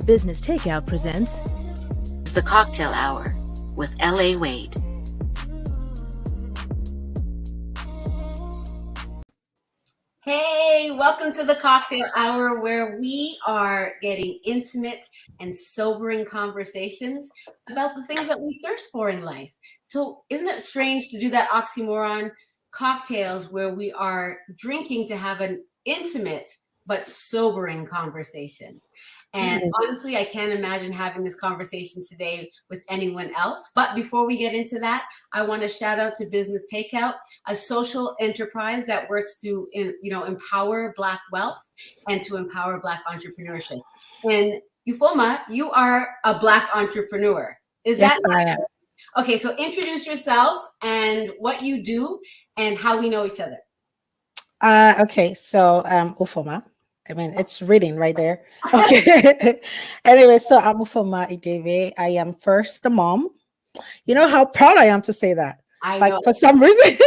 Business Takeout presents The Cocktale Hour with L.A. Wade. Hey, welcome to the Cocktale Hour, where we are getting intimate and sobering conversations about the things that we thirst for in life. So isn't it strange to do that oxymoron? Cocktails, where we are drinking to have an intimate but sobering conversation. And honestly, I can't imagine having this conversation today with anyone else. But before we get into that, I want to shout out to Business Takeout, a social enterprise that works to empower Black wealth and to empower Black entrepreneurship. And Ufuoma, you are a Black entrepreneur. Is Yes, that I am. Okay, so introduce yourself and what you do and how we know each other. Okay, so Ufuoma. I mean, it's reading right there. Okay. Anyway, so I'm Ufuoma Idebe. I am first a mom. You know how proud I am to say that. I Like know. for some reason.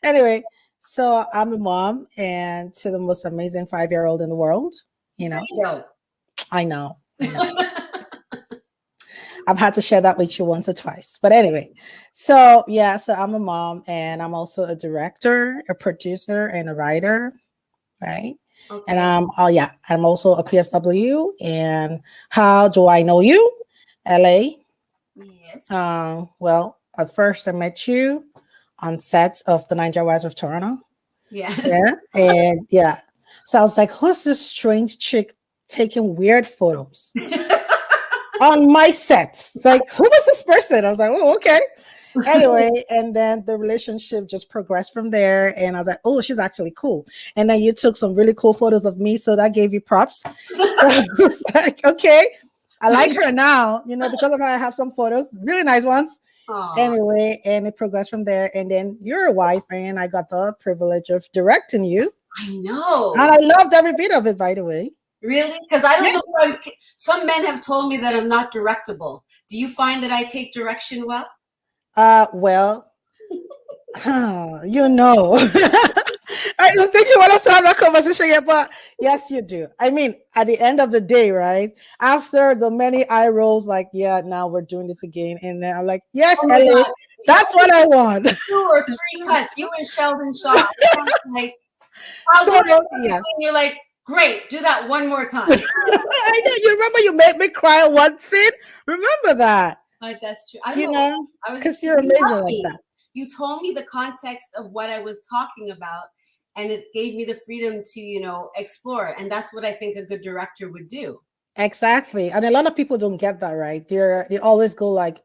Anyway, so I'm a mom and to the most amazing 5-year-old in the world. You know. I know. I've had to share that with you once or twice. But anyway, so I'm a mom and I'm also a director, a producer, and a writer, right? Okay. And I'm also a PSW. And how do I know you? LA. Yes. Well, at first I met you on sets of the Nigerian Wives of Toronto. Yes. Yeah. And yeah. So I was like, who's this strange chick taking weird photos on my sets? It's like, who was this person? I was like, oh, okay. Anyway, and then the relationship just progressed from there. And I was like, oh, she's actually cool. And then you took some really cool photos of me. So that gave you props. So I was like, okay, I like her now, because of how I have some photos, really nice ones. Aww. Anyway, and it progressed from there. And then you're a wife, and I got the privilege of directing you. I know. And I loved every bit of it, by the way. Really? Because I don't know. Some men have told me that I'm not directable. Do you find that I take direction well? Well, I don't think you want us to have that conversation yet, but yes, you do. I mean, at the end of the day, right? After the many eye rolls, like, yeah, now we're doing this again. And then I'm like, yes, Ellie, that's what I want. 2 or 3 cuts. You and Sheldon Shaw. Like, yes. You're like, great, do that one more time. I know. You remember you made me cry one scene? Remember that? Like, that's true. Because you're amazing like that. You told me the context of what I was talking about, and it gave me the freedom to, explore. And that's what I think a good director would do. Exactly. And a lot of people don't get that, right? They always go like,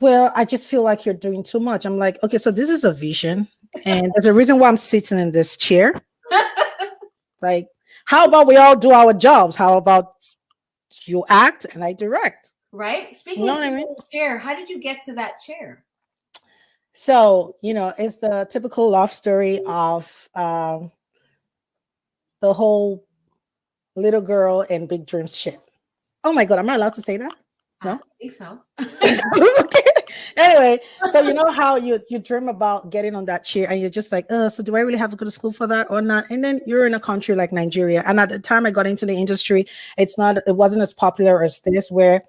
well, I just feel like you're doing too much. I'm like, okay, so this is a vision. And there's a reason why I'm sitting in this chair. Like, how about we all do our jobs? How about you act and I direct? Right? Speaking of chair, how did you get to that chair? So, it's the typical love story of the whole little girl and big dreams shit. Oh my God, am I allowed to say that? No? I think so. Okay. Anyway, so you know how you dream about getting on that chair and you're just like, so do I really have to go to school for that or not? And then you're in a country like Nigeria. And at the time I got into the industry, it wasn't as popular as this, where,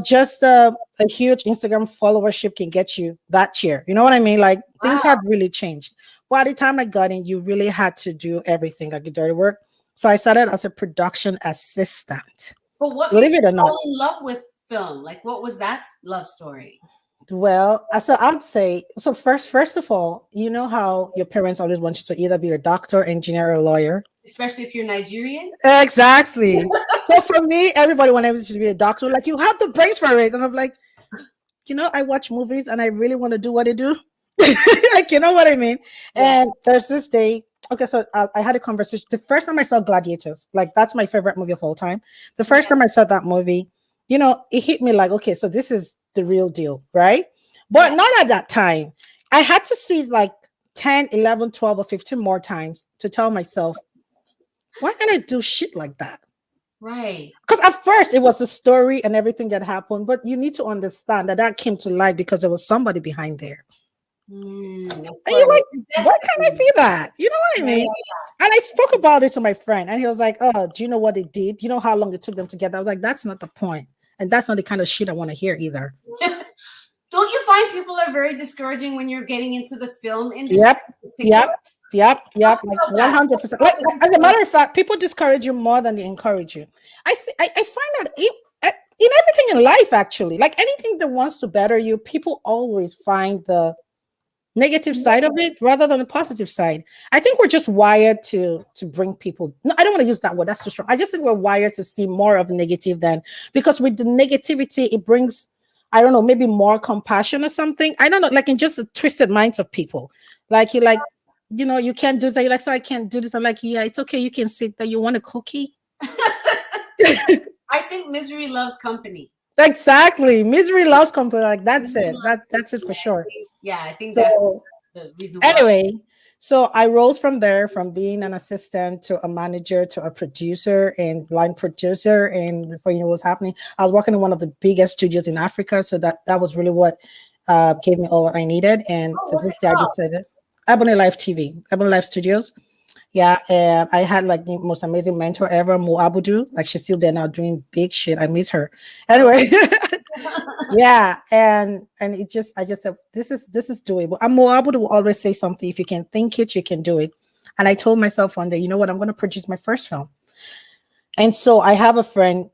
just a huge Instagram followership can get you that chair. You know what I mean? Like things had really changed. By the time I got in, you really had to do everything, like the dirty work. So I started as a production assistant. But what believe it or not, fall in love with film? Like, what was that love story? Well, so I'd say, so first of all, you know how your parents always want you to either be a doctor, engineer, or lawyer? Especially if you're Nigerian? Exactly. So for me, everybody wanted me to be a doctor. Like, you have the brains for it. And I'm like, I watch movies and I really want to do what they do. Like, you know what I mean? Yeah. And there's this day, okay, so I had a conversation. The first time I saw Gladiators, like that's my favorite movie of all time. The first time I saw that movie, it hit me like, okay, so this is the real deal, right? But not at that time. I had to see like 10, 11, 12, or 15 more times to tell myself, why can't I do shit like that? Right. Because at first it was a story and everything that happened, but you need to understand that came to light because there was somebody behind there. Of And you're course. like, why can't I be that? You know what I mean? And I spoke about it to my friend, and he was like, "Oh, do you know what they did? You know how long it took them to get there?" I was like, "That's not the point, and that's not the kind of shit I want to hear either." Don't you find people are very discouraging when you're getting into the film industry? Yep. Like 100%. Like, as a matter of fact, people discourage you more than they encourage you. I find that in everything in life, actually, like anything that wants to better you, people always find the negative side of it rather than the positive side. I think we're just wired to bring people. No, I don't want to use that word. That's too strong. I just think we're wired to see more of negative than, because with the negativity, it brings, I don't know, maybe more compassion or something. I don't know, like in just the twisted minds of people. Like you're like, you can't do that. You're like, so I can't do this. I'm like, yeah, it's okay. You can sit there. You want a cookie? I think misery loves company. Exactly. Misery loves company. Like that's it. That's it for sure. I think so. That's the reason why. Anyway, so I rose from there, from being an assistant to a manager to a producer and line producer. And before you know what's happening, I was working in one of the biggest studios in Africa. So that was really what gave me all I needed. And to this day, I just said it. Ebony Life TV, Ebony Life Studios. Yeah, and I had like the most amazing mentor ever, Mo Abudu. Like she's still there now doing big shit. I miss her. Anyway, yeah, and I just said this is doable. And Mo Abudu will always say something: if you can think it, you can do it. And I told myself one day, you know what? I'm going to produce my first film. And so I have a friend.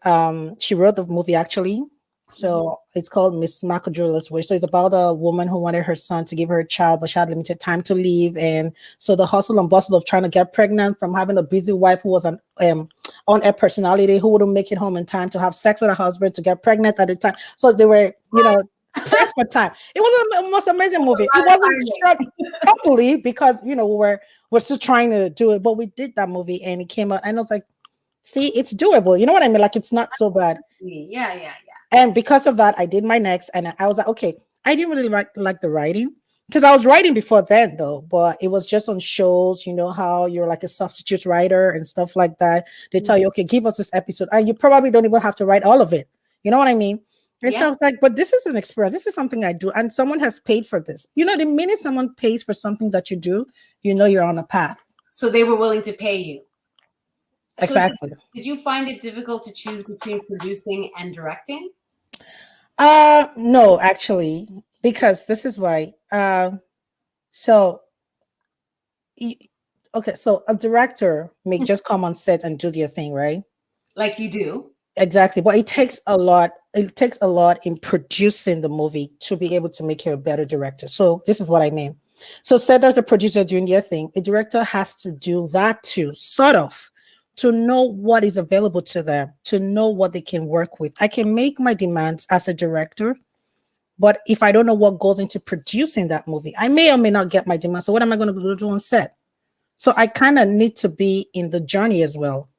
She wrote the movie actually. So it's called Miss Macadrula's Way. So it's about a woman who wanted her son to give her a child, but she had limited time to live. And so the hustle and bustle of trying to get pregnant, from having a busy wife who was an on-air personality who wouldn't make it home in time to have sex with her husband, to get pregnant at the time. So they were, pressed for time. It was a most amazing movie. It wasn't shot properly because, we're still trying to do it, but we did that movie and it came out. And I was like, see, it's doable. You know what I mean? Like, it's not so bad. Yeah. And because of that, I did my next, and I was like, okay, I didn't really like the writing, because I was writing before then though, but it was just on shows, how you're like a substitute writer and stuff like that. They tell you, okay, give us this episode, and you probably don't even have to write all of it. You know what I mean? And so I was like, but this is an experience. This is something I do, and someone has paid for this. The minute someone pays for something that you do, you're on a path. So they were willing to pay you. Exactly. So did you find it difficult to choose between producing and directing? No, actually, because this is why. So a director may just come on set and do their thing, right? Like you do. Exactly. But it takes a lot. It takes a lot in producing the movie to be able to make you a better director. So this is what I mean. So said as a producer doing their thing, a director has to do that too, sort of, to know what is available to them, to know what they can work with. I can make my demands as a director, but if I don't know what goes into producing that movie, I may or may not get my demands. So what am I going to do on set? So I kind of need to be in the journey as well.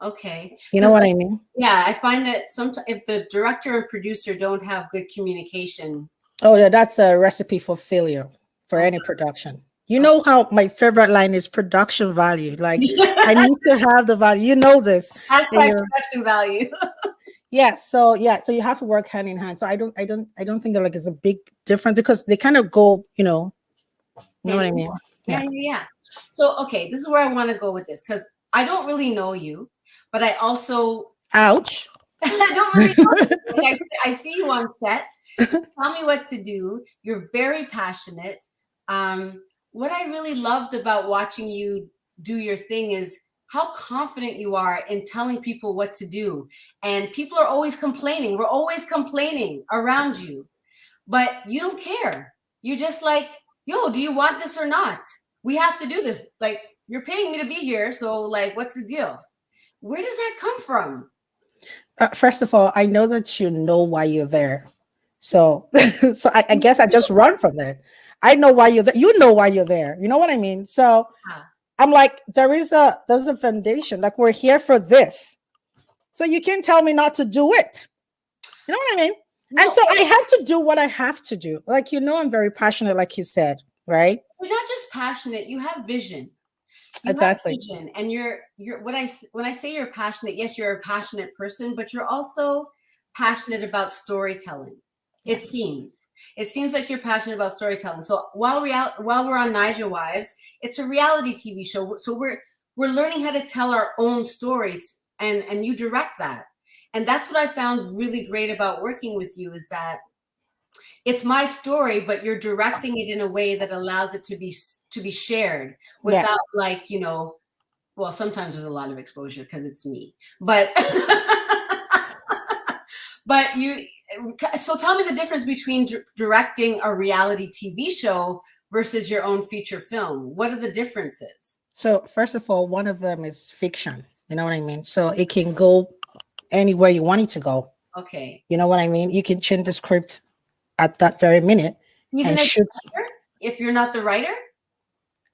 Okay. You know what I mean? Yeah, I find that sometimes if the director and producer don't have good communication. Oh, yeah, that's a recipe for failure for any production. You know how my favorite line is production value. Like I need to have the value. You know this. Hashtag production value. So you have to work hand in hand. So I don't think that like it's a big difference, because they kind of go, you know what I mean? Yeah. So okay, this is where I want to go with this, because I don't really know you, but I also ouch. I don't really know you. I see you on set. Tell me what to do. You're very passionate. What I really loved about watching you do your thing is how confident you are in telling people what to do. And people are always complaining. We're always complaining around you, but you don't care. You're just like, yo, do you want this or not? We have to do this. Like, you're paying me to be here. So like, what's the deal? Where does that come from? First of all, I know that you know why you're there. So, I guess I just run from there. I know why you're there. You know why you're there. You know what I mean? So I'm like, there's a foundation. Like, we're here for this. So you can't tell me not to do it. You know what I mean? No. And so I have to do what I have to do. Like, I'm very passionate, like you said, right? You're not just passionate. You have vision. Exactly. Have vision. And you're when I say you're passionate, yes, you're a passionate person, but you're also passionate about storytelling. It seems. It seems like you're passionate about storytelling. So while we're on Niger Wives, it's a reality TV show. So we're learning how to tell our own stories, and you direct that. And that's what I found really great about working with you, is that it's my story, but you're directing it in a way that allows it to be shared without well, sometimes there's a lot of exposure because it's me, but so tell me the difference between directing a reality TV show versus your own feature film. What are the differences? So first of all, one of them is fiction. You know what I mean? So it can go anywhere you want it to go. Okay. You know what I mean? You can change the script at that very minute. Even if you're not the writer?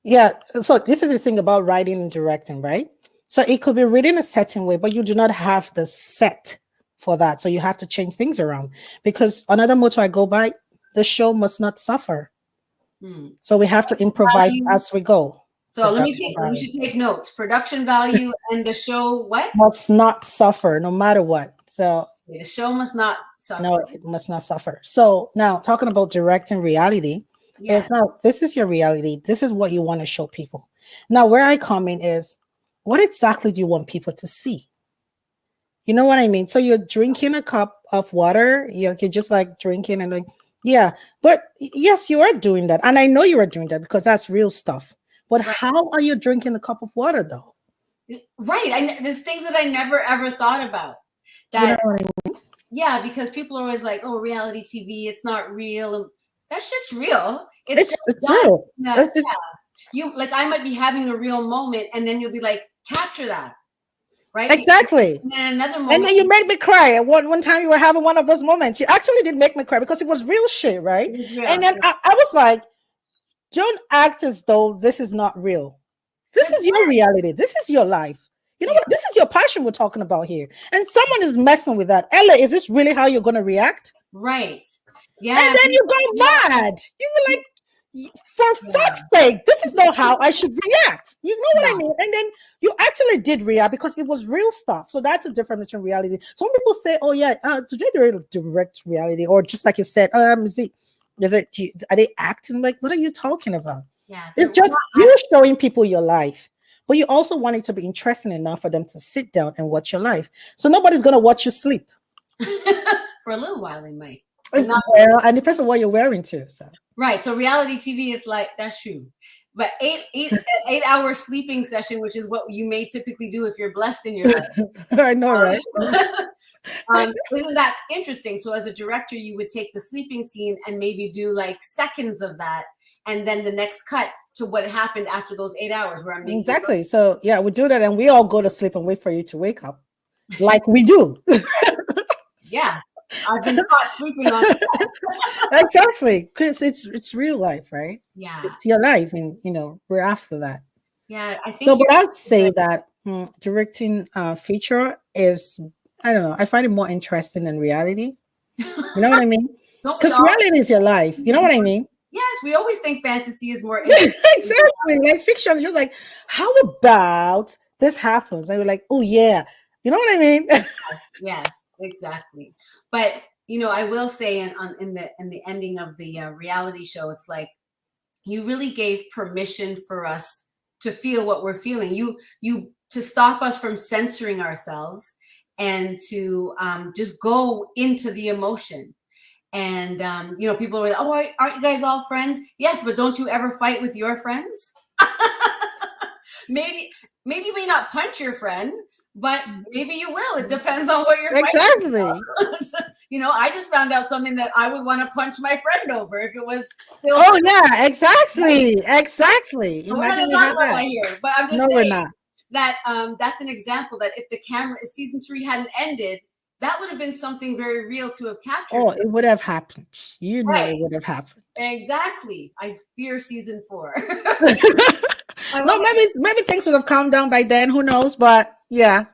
Yeah. So this is the thing about writing and directing, right? So it could be written a certain way, but you do not have the set for that. So you have to change things around, because another motto I go by, the show must not suffer. So we have to improvise as we go. So we should take notes. Production value and the show must not suffer no matter what. So the show must not suffer. No, it must not suffer. So now talking about directing reality, it's now, this is your reality. This is what you want to show people. Now, where I come in is, what exactly do you want people to see? You know what I mean? So you're drinking a cup of water. You're just like drinking and like, yeah. But yes, you are doing that. And I know you are doing that because that's real stuff. But how are you drinking the cup of water though? Right. There's things that I never ever thought about. That, you know what I mean? Yeah, because people are always like, oh, reality TV, it's not real. That shit's real. It's real. You like, I might be having a real moment, and then you'll be like, capture that. Right? Exactly. And then another moment. And then you made me cry. One time you were having one of those moments. You actually did make me cry because it was real shit, right? Real. And then I was like, don't act as though this is not real. This is your reality. This is your life. You know what? This is your passion we're talking about here. And someone is messing with that. Ella, is this really how you're going to react? Right. Yeah. And then you go mad. You were like, for fuck's sake, this is not how I should react. You know what I mean? And then you actually did react because it was real stuff. So that's a difference between reality. Some people say, oh yeah, today they're direct reality, or just like you said, are they acting? Like, what are you talking about? Yeah, it's just you're showing people your life, but you also want it to be interesting enough for them to sit down and watch your life. So nobody's gonna watch you sleep. For a little while, they might. And it depends on what you're wearing too. So right. So reality TV is like, that's true. But 8-hour sleeping session, which is what you may typically do if you're blessed in your life. I know, right? Isn't that interesting? So as a director, you would take the sleeping scene and maybe do like seconds of that, and then the next cut to what happened after those 8 hours where I'm making exactly. So yeah, we do that, and we all go to sleep and wait for you to wake up, like we do. Yeah. I've been caught sleeping on exactly, because it's real life, right? Yeah, it's your life, and we're after that. Yeah, I think so. But I'd say that directing feature is, I don't know, I find it more interesting than reality. You know what I mean? Because reality is your life. You know what I mean? Yes, we always think fantasy is more exactly. Like fiction, you're like, how about this happens? And you're like, oh yeah. You know what I mean? Yes, exactly. But I will say, in the ending of the reality show, it's like you really gave permission for us to feel what we're feeling. You to stop us from censoring ourselves and to just go into the emotion. And people are like, oh, aren't you guys all friends? Yes, but don't you ever fight with your friends? Maybe you may not punch your friend, but maybe you will. It depends on what you're exactly. I just found out something that I would want to punch my friend over if it was still. Oh yeah, exactly. Imagine we had that here, but I'm just saying we're not. That that's an example that if season 3 hadn't ended, that would have been something very real to have captured. Oh, it would have happened. It would have happened. Exactly. I fear season 4. No, maybe things would have calmed down by then. Who knows? But yeah,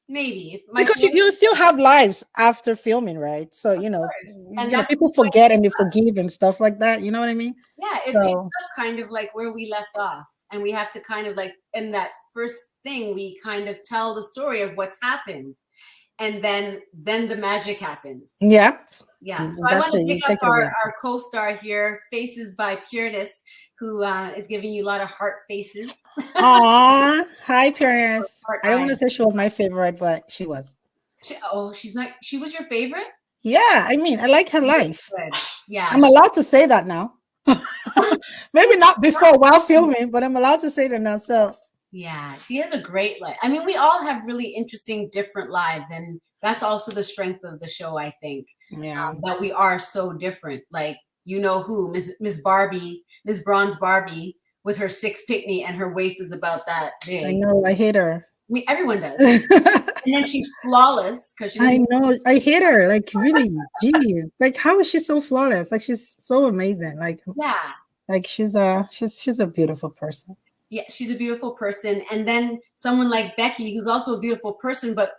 maybe because you still have lives after filming, right? So and people forget and they forgive and stuff like that. You know what I mean? Yeah, it's kind of like where we left off, and we have to kind of like in that first thing we kind of tell the story of what's happened, and then the magic happens. Yeah. Yeah. So I want to pick up our co-star here, Faces by Pureness, who is giving you a lot of heart faces. Aw, hi Pureness. I don't want to say she was my favorite, but she was. She's not. She was your favorite? Yeah, I mean, I like her life. Good. Yeah. I'm allowed to say that now. Maybe not before while filming, but I'm allowed to say that now. So yeah, she has a great life. I mean, we all have really interesting, different lives, and that's also the strength of the show, I think. Yeah, that we are so different. Like, you know who, Miss Barbie, Miss Bronze Barbie, with her 6 pitney and her waist is about that big. I know, I hate her. I mean, everyone does. And then she's flawless because I know, I hate her. Like, really, geez, like, how is she so flawless? Like, she's so amazing. Like, yeah, like she's a beautiful person. Yeah, she's a beautiful person. And then someone like Becky, who's also a beautiful person, but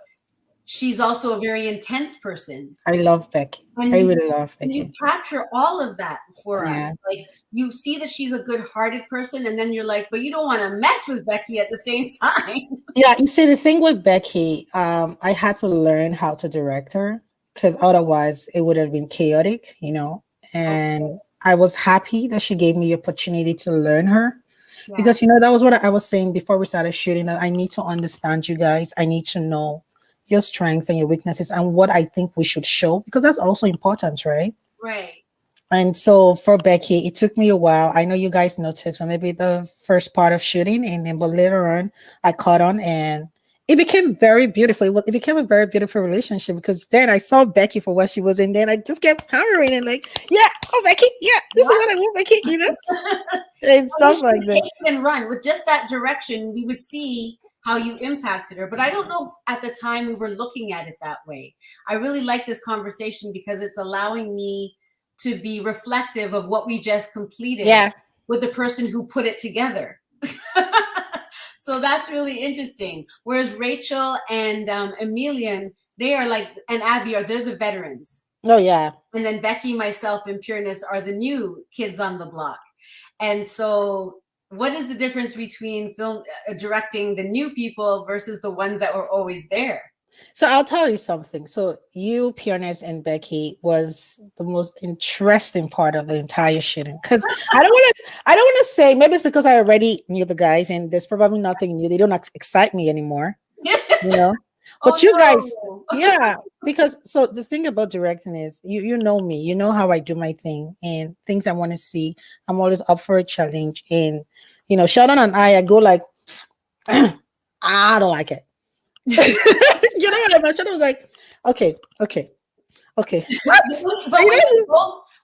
she's also a very intense person. I love Becky. I really love Becky. You capture all of that for us. Like, you see that she's a good-hearted person, and then you're like, but you don't want to mess with Becky at the same time. Yeah, you see, the thing with Becky, I had to learn how to direct her because otherwise it would have been chaotic, you know. And I was happy that she gave me the opportunity to learn her. Yeah. Because, you know, that was what I was saying before we started shooting, that I need to understand you guys. I need to know your strengths and your weaknesses and what I think we should show, because that's also important, right? Right. And so for Becky, it took me a while. I know you guys noticed, so maybe the first part of shooting, but later on I caught on, and it became very beautiful. It became a very beautiful relationship, because then I saw Becky for what she was, and then I just kept hammering and like, yeah, oh Becky, yeah, this is what I want, Becky, you know, and stuff like that. Take it and run with just that direction. We would see how you impacted her, but I don't know if at the time we were looking at it that way. I really like this conversation because it's allowing me to be reflective of what we just completed with the person who put it together. So that's really interesting. Whereas Rachel and Emilian, they are like, and Abby they're the veterans. Oh yeah. And then Becky, myself, and Pureness are the new kids on the block. And so what is the difference between directing the new people versus the ones that were always there? So I'll tell you something. So you, Pureness, and Becky was the most interesting part of the entire shooting. Because I don't want to say, maybe it's because I already knew the guys and there's probably nothing new. They don't excite me anymore, you know. But guys, yeah, because so the thing about directing is you know me, you know how I do my thing and things I want to see. I'm always up for a challenge, and you know, Sheldon and I go like, I don't like it. You know what I mean? Sheldon was like, okay. But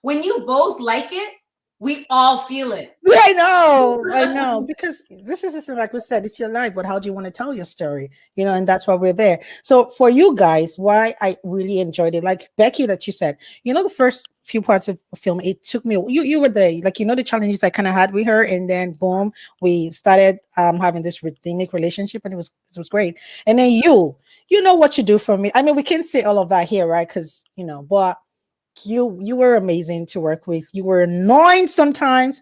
when you both like it, we all feel it. I know, because this is like we said, it's your life, but how do you want to tell your story? You know, and that's why we're there. So for you guys, why I really enjoyed it, like Becky, that you said, you know, the first few parts of the film, it took me, you were there, like, you know, the challenges I kind of had with her, and then boom, we started having this rhythmic relationship, and it was great. And then you know what you do for me. I mean, we can't say all of that here, right? Because, you know, but you were amazing to work with. You were annoying sometimes,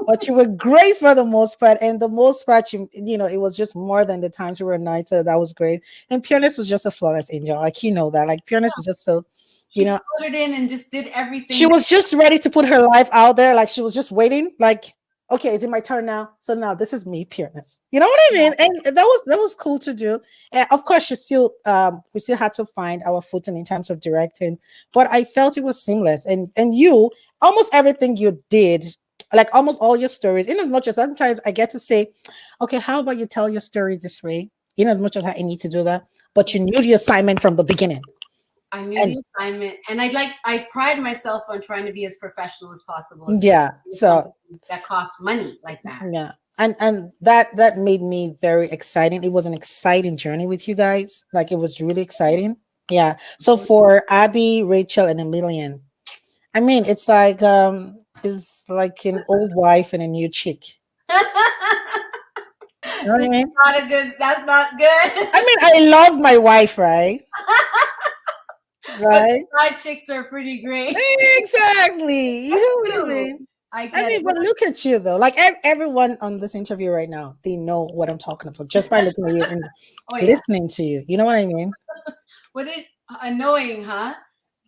but you were great for the most part. And the most part, you know, it was just more than the times you were annoyed. So that was great. And Pureness was just a flawless angel. Like, you know that. Like, Pureness is just so, you know, put it in and just did everything. She was just ready to put her life out there. Like, she was just waiting. Like, okay, is it my turn now? So now this is me, Pureness. You know what I mean? And that was cool to do. And of course, we still had to find our footing in terms of directing, but I felt it was seamless. And you, almost everything you did, like almost all your stories, in as much as sometimes I get to say, okay, how about you tell your story this way? In as much as I need to do that, but you knew the assignment from the beginning. I knew the assignment, and I pride myself on trying to be as professional as possible. So that costs money like that. Yeah. And that made me very exciting. It was an exciting journey with you guys. Like, it was really exciting. Yeah. So for Abby, Rachel, and Emilian, I mean, it's like an old wife and a new chick. You know what I mean? That's not good. I mean, I love my wife, right? Right. But side chicks are pretty great. Exactly. You know what I mean? I mean, but look at you though. Like, everyone on this interview right now, they know what I'm talking about just by looking at you and listening to you. You know what I mean? What did annoying, huh?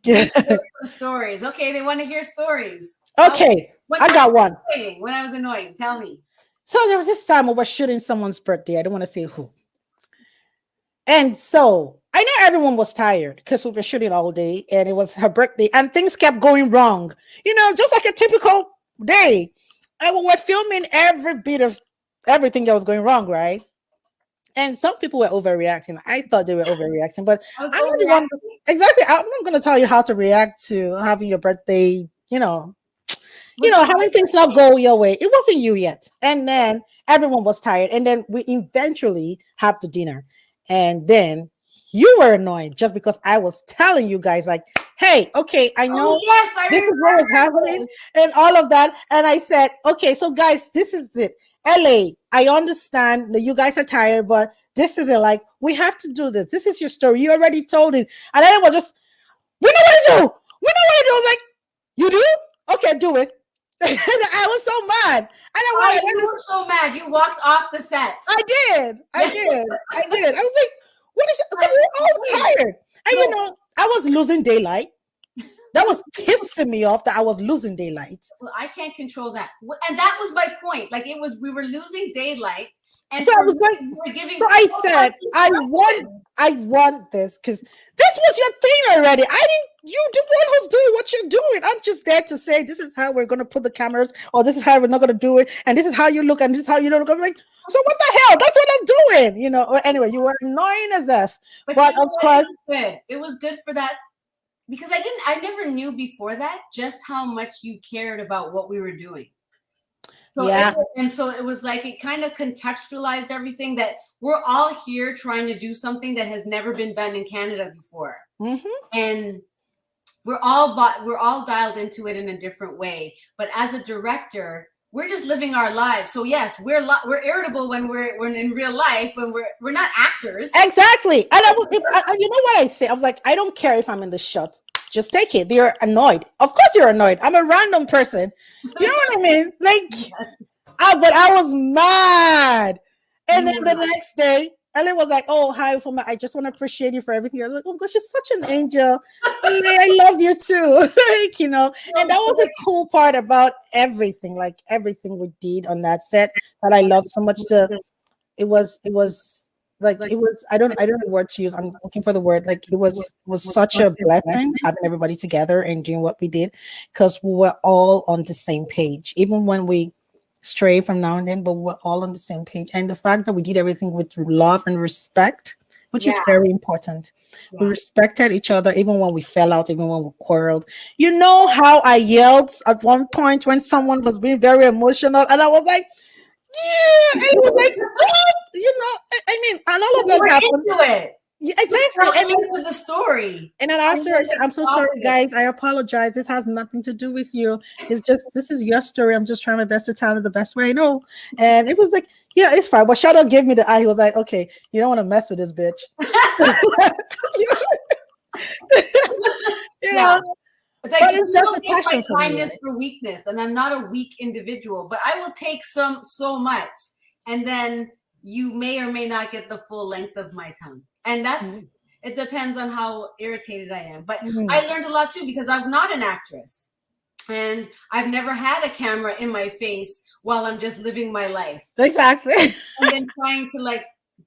Yeah. Some stories. Okay, they want to hear stories. Okay, I got one. When I was annoying, tell me. So there was this time I was shooting someone's birthday. I don't want to say who. And so I know everyone was tired because we were shooting all day and it was her birthday and things kept going wrong. Just like a typical day. And we were filming every bit of everything that was going wrong, right? And some people were overreacting. I thought they were overreacting, but I'm not the one. Exactly. I'm not going to tell you how to react to having your birthday, having things not go your way. It wasn't you yet. And then everyone was tired. And then we eventually have the dinner. And then you were annoyed just because I was telling you guys like, hey, okay, I know this is what is happening and all of that. And I said, okay, so guys, this is it. LA, I understand that you guys are tired, but this is it. Like, we have to do this. This is your story. You already told it. And then it was just, we know what to do. We know what to do. I was like, you do? Okay, do it. And I was so mad. You were so mad. You walked off the set. I did. I was like, what is it? Because we're all tired. And I was losing daylight. That was pissing me off that I was losing daylight. Well, I can't control that. And that was my point. Like we were losing daylight. And so I was like, so I said, I want this because this was your thing already. You the one who's doing what you're doing. I'm just there to say, this is how we're going to put the cameras, or this is how we're not going to do it. And this is how you look, and this is how you don't look. I'm like, so what the hell? That's what I'm doing. Anyway, you were annoying as F. But of course, it was good for that. Because I never knew before that just how much you cared about what we were doing. So it was like it kind of contextualized everything that we're all here trying to do something that has never been done in Canada before. Mm-hmm. And we're all dialed into it in a different way. But as a director, we're just living our lives. So yes, we're irritable when we're in real life, when we're not actors. Exactly. And you know what I say? I was like, I don't care if I'm in the shot. Just take it. They're annoyed. Of course you're annoyed. I'm a random person. You know what I mean? Like, but I was mad. And then the next day, Ellen was like, oh, hi, Ufuoma. I just want to appreciate you for everything. I was like, oh gosh, you're such an angel. I love you too. And that was a cool part about everything, like everything we did on that set that I loved so much. It was I don't know the word to use. I'm looking for the word. Like it was such a blessing having everybody together and doing what we did because we were all on the same page, even when we stray from now and then, but we're all on the same page. And the fact that we did everything with love and respect, which is very important. Yeah. We respected each other even when we fell out, even when we quarreled. You know how I yelled at one point when someone was being very emotional and I was like, yeah, and it was like, what? And all of that happened. Into it. Yeah, exactly. Into the story. And then after I said, I'm so sorry, guys. I apologize. This has nothing to do with you. It's just, this is your story. I'm just trying my best to tell it the best way I know. And it was like, yeah, it's fine. But Shadow gave me the eye. He was like, okay, you don't want to mess with this bitch. It's like, you don't take my kindness for weakness, and I'm not a weak individual, but I will take so much, and then you may or may not get the full length of my tongue, and it depends on how irritated I am. But I learned a lot too because I'm not an actress, and I've never had a camera in my face while I'm just living my life. Exactly, and then trying to like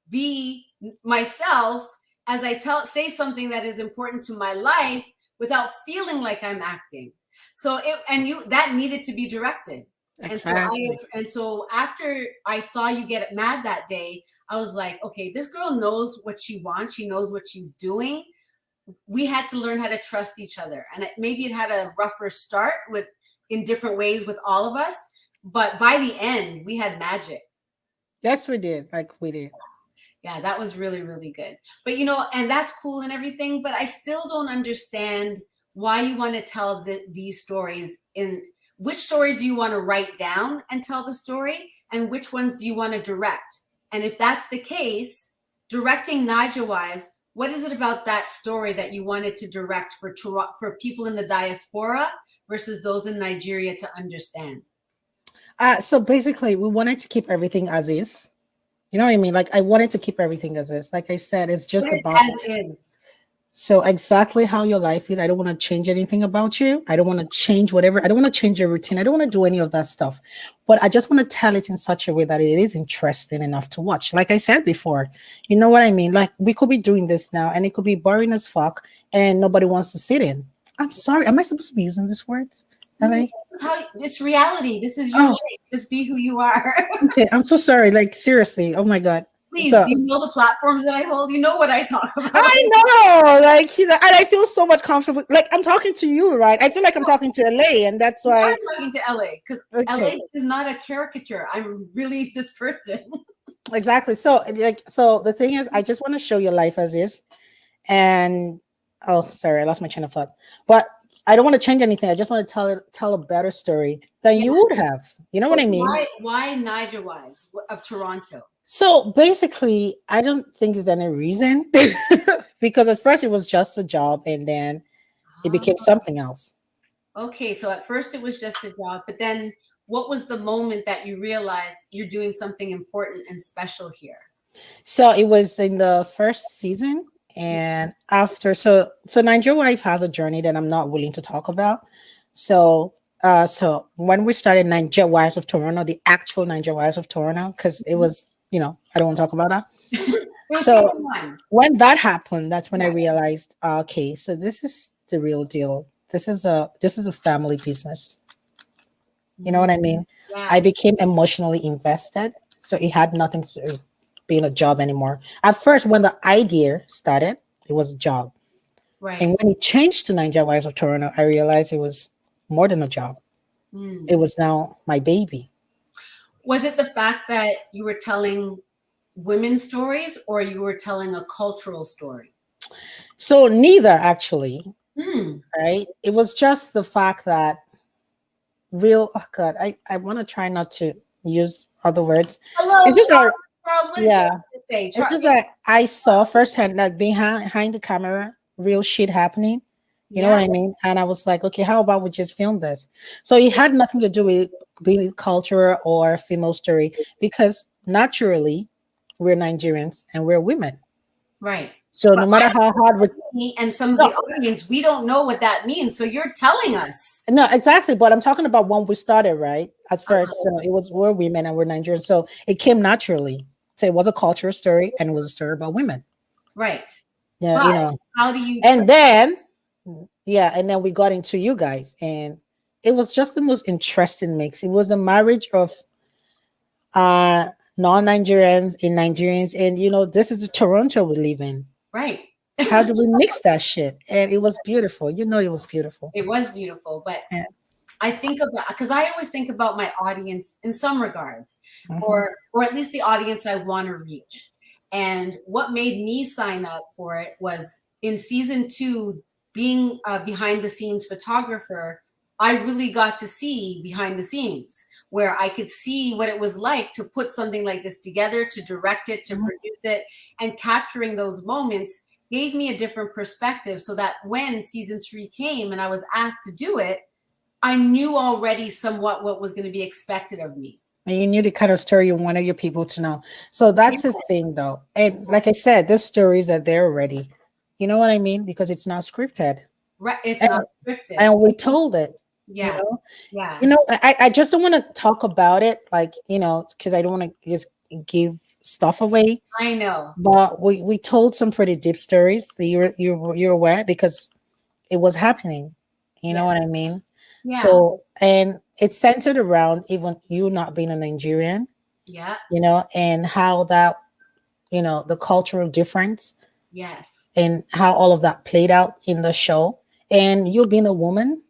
be myself as I say something that is important to my life, without feeling like I'm acting. So that needed to be directed. Exactly. And so after I saw you get mad that day, I was like, okay, this girl knows what she wants. She knows what she's doing. We had to learn how to trust each other. And maybe it had a rougher start in different ways with all of us. But by the end, we had magic. Yes, we did. We did. Yeah, that was really, really good. But, and that's cool and everything, but I still don't understand why you want to tell these stories. Which stories do you want to write down and tell the story? And which ones do you want to direct? And if that's the case, directing Naija Wives, what is it about that story that you wanted to direct for people in the diaspora versus those in Nigeria to understand? So basically, we wanted to keep everything as is. You know what I mean? Like I wanted to keep everything as is. Like I said, it's just about as is. So exactly how your life is. I don't want to change anything about you. I don't want to change whatever. I don't want to change your routine. I don't want to do any of that stuff. But I just want to tell it in such a way that it is interesting enough to watch. Like I said before, you know what I mean? Like we could be doing this now and it could be boring as fuck and nobody wants to sit in. I'm sorry. Am I supposed to be using these words? Am I? It's reality. This is your Oh, life. Just be who you are. okay. I'm so sorry. Like seriously. Oh my God. Please, So do you know the platforms that I hold? You know what I talk about. I know, like, and I feel so much comfortable. Like I'm talking to you, right? I feel like I'm talking to LA, and that's why I'm talking to LA because LA is not a caricature. I'm really this person. Exactly. So, like, so the thing is, I just want to show your life as is, and oh, sorry, I lost my train of thought. But I don't want to change anything. I just want to tell a better story than you would have. You know what I mean? Why Niger Wives of Toronto? So basically, I don't think there's any reason because at first it was just a job, and then it became something else. Okay, so at first it was just a job, but then what was the moment that you realized you're doing something important and special here? So it was in the first season, and after, so Nigeria Wife has a journey that I'm not willing to talk about. So so when we started Nigeria Wives of Toronto, the actual Nigeria Wives of Toronto, because it was, I don't want to talk about that. So when that happened, that's when I realized, okay, so this is the real deal. This is a family business. You know what I mean? Yeah. I became emotionally invested, so it had nothing to do being a job anymore. At first, when the idea started, it was a job. Right. And when it changed to Nigeria Wives of Toronto, I realized it was more than a job. It was now my baby. Was it the fact that you were telling women's stories or you were telling a cultural story? So neither, actually. Right? It was just the fact that oh God, I want to try not to use other words. Hello, it's just Charles. that, Charles, what yeah. did you say? It's just that I saw firsthand that behind the camera, real shit happening. You know what I mean? And I was like, okay, how about we just film this? So it had nothing to do with being culture or female story because naturally we're Nigerians and we're women. Right. So no matter how hard and some of the audience, we don't know what that means. So you're telling us. No, exactly. But I'm talking about when we started, right? At first, so we're women and we're Nigerians. So it came naturally. So it was a cultural story and it was a story about women. Right. Yeah, how do you and then we got into you guys, and it was just the most interesting mix. It was a marriage of non-Nigerians and Nigerians, and this is the Toronto we live in. Right. How do we mix that shit? And it was beautiful. It was beautiful. It was beautiful, but I think about, because I always think about my audience in some regards, or at least the audience I want to reach. And what made me sign up for it was in season 2, being a behind the scenes photographer, I really got to see behind the scenes where I could see what it was like to put something like this together, to direct it, to produce it, and capturing those moments gave me a different perspective so that when season 3 came and I was asked to do it, I knew already somewhat what was going to be expected of me. And you knew the kind of story you wanted your people to know. So that's the thing, though. And like I said, the stories are there already. You know what I mean? Because it's not scripted. Right. It's not scripted. And we told it. Yeah. Yeah. I just don't want to talk about it, like, because I don't want to just give stuff away. I know. But we told some pretty deep stories that you're aware because it was happening. You know what I mean? Yeah. So, and it's centered around even you not being a Nigerian. Yeah. And how that, the cultural difference. Yes. And how all of that played out in the show. And you being a woman.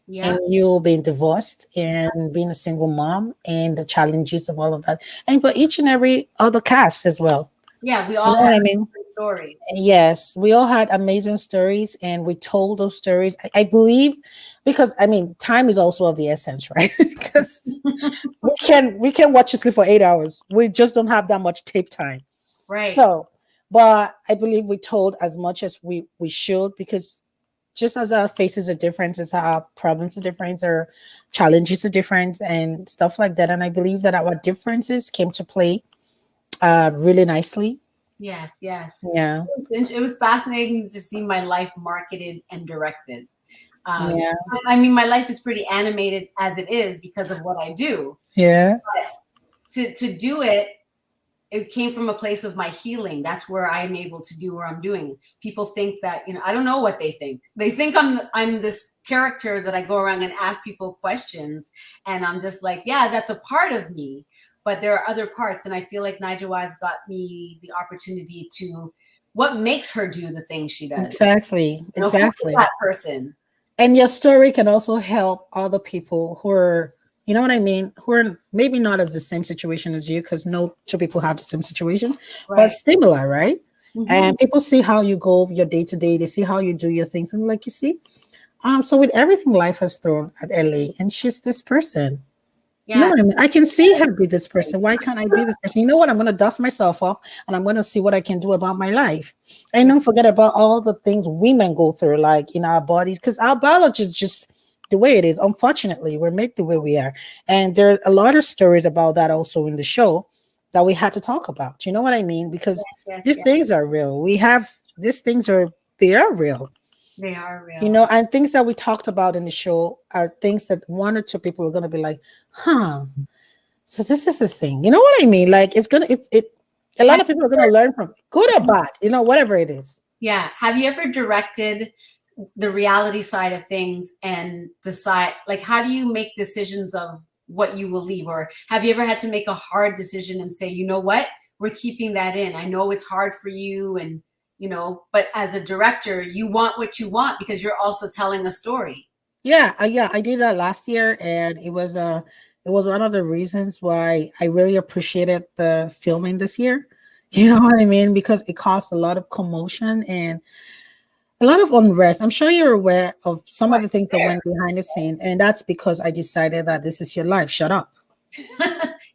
Yeah. And you being divorced and being a single mom and the challenges of all of that. And for each and every other cast as well. Yeah, we all had stories. Yes, we all had amazing stories and we told those stories. I believe because time is also of the essence, right? Because we can watch this for 8 hours. We just don't have that much tape time. Right. So, but I believe we told as much as we should, because just as our faces are different, as our problems are different, our challenges are different and stuff like that. And I believe that our differences came to play really nicely. Yes, yes. Yeah. It was fascinating to see my life marketed and directed. Yeah. I mean, my life is pretty animated as it is because of what I do. Yeah. To do it, it came from a place of my healing. That's where I'm able to do what I'm doing. People think that, I don't know what they think. They think I'm this character that I go around and ask people questions. And I'm just like, yeah, that's a part of me. But there are other parts. And I feel like Nigel Wives got me the opportunity to, what makes her do the things she does? Exactly. Who is that person? And your story can also help other people who are, you know what I mean, who are maybe not as the same situation as you, because no two people have the same situation, but similar, right? Mm-hmm. And people see how you go your day to day, they see how you do your things, and like, you see, so with everything life has thrown at LA, and she's this person. Yeah. You know what I mean? I can see her be this person. Why can't I be this person? You know what? I'm going to dust myself off and I'm going to see what I can do about my life. And don't forget about all the things women go through, like in our bodies, because our biology is just the way it is. Unfortunately, we're made the way we are. And there are a lot of stories about that also in the show that we had to talk about. You know what I mean? Because these things are real. They are real. They are real. You know, and things that we talked about in the show are things that one or two people are going to be like, huh, so this is the thing. You know what I mean? Like, a lot of people are going to learn from it, good or bad, whatever it is. Yeah. Have you ever directed the reality side of things and decide, like, how do you make decisions of what you will leave? Or have you ever had to make a hard decision and say, you know what, we're keeping that in? I know it's hard for you, and but as a director, you want what you want because you're also telling a story. Yeah, I did that last year, and it was one of the reasons why I really appreciated the filming this year. You know what I mean? Because it caused a lot of commotion and a lot of unrest. I'm sure you're aware of some of the things that went behind the scene, and that's because I decided that this is your life. Shut up.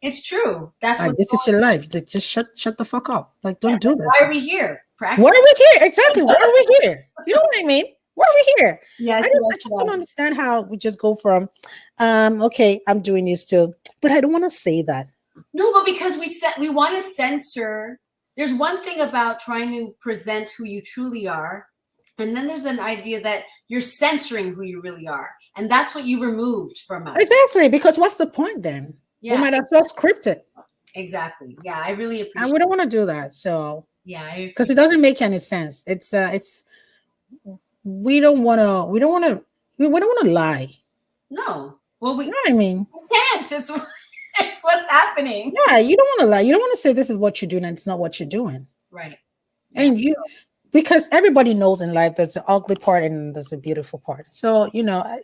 It's true. That's like, this is your life. Like, just shut the fuck up. Like, don't do this. Why are we here? Why are we here? Exactly. Why are we here? You know what I mean? Why are we here? Yes, I just don't understand how we just go from, okay, I'm doing this too, but I don't want to say that. No, but because we want to censor. There's one thing about trying to present who you truly are, and then there's an idea that you're censoring who you really are, and that's what you removed from us. Exactly, because what's the point then? Yeah. We might as well script it. Exactly. Yeah, I really appreciate. And we don't want to do that. So yeah, because it doesn't make any sense. It's we don't want to lie. No. Well, you know what I mean? We can't. It's what's happening. Yeah, you don't want to lie. You don't want to say this is what you're doing and it's not what you're doing. Right. And because everybody knows in life there's the ugly part and there's a beautiful part. So,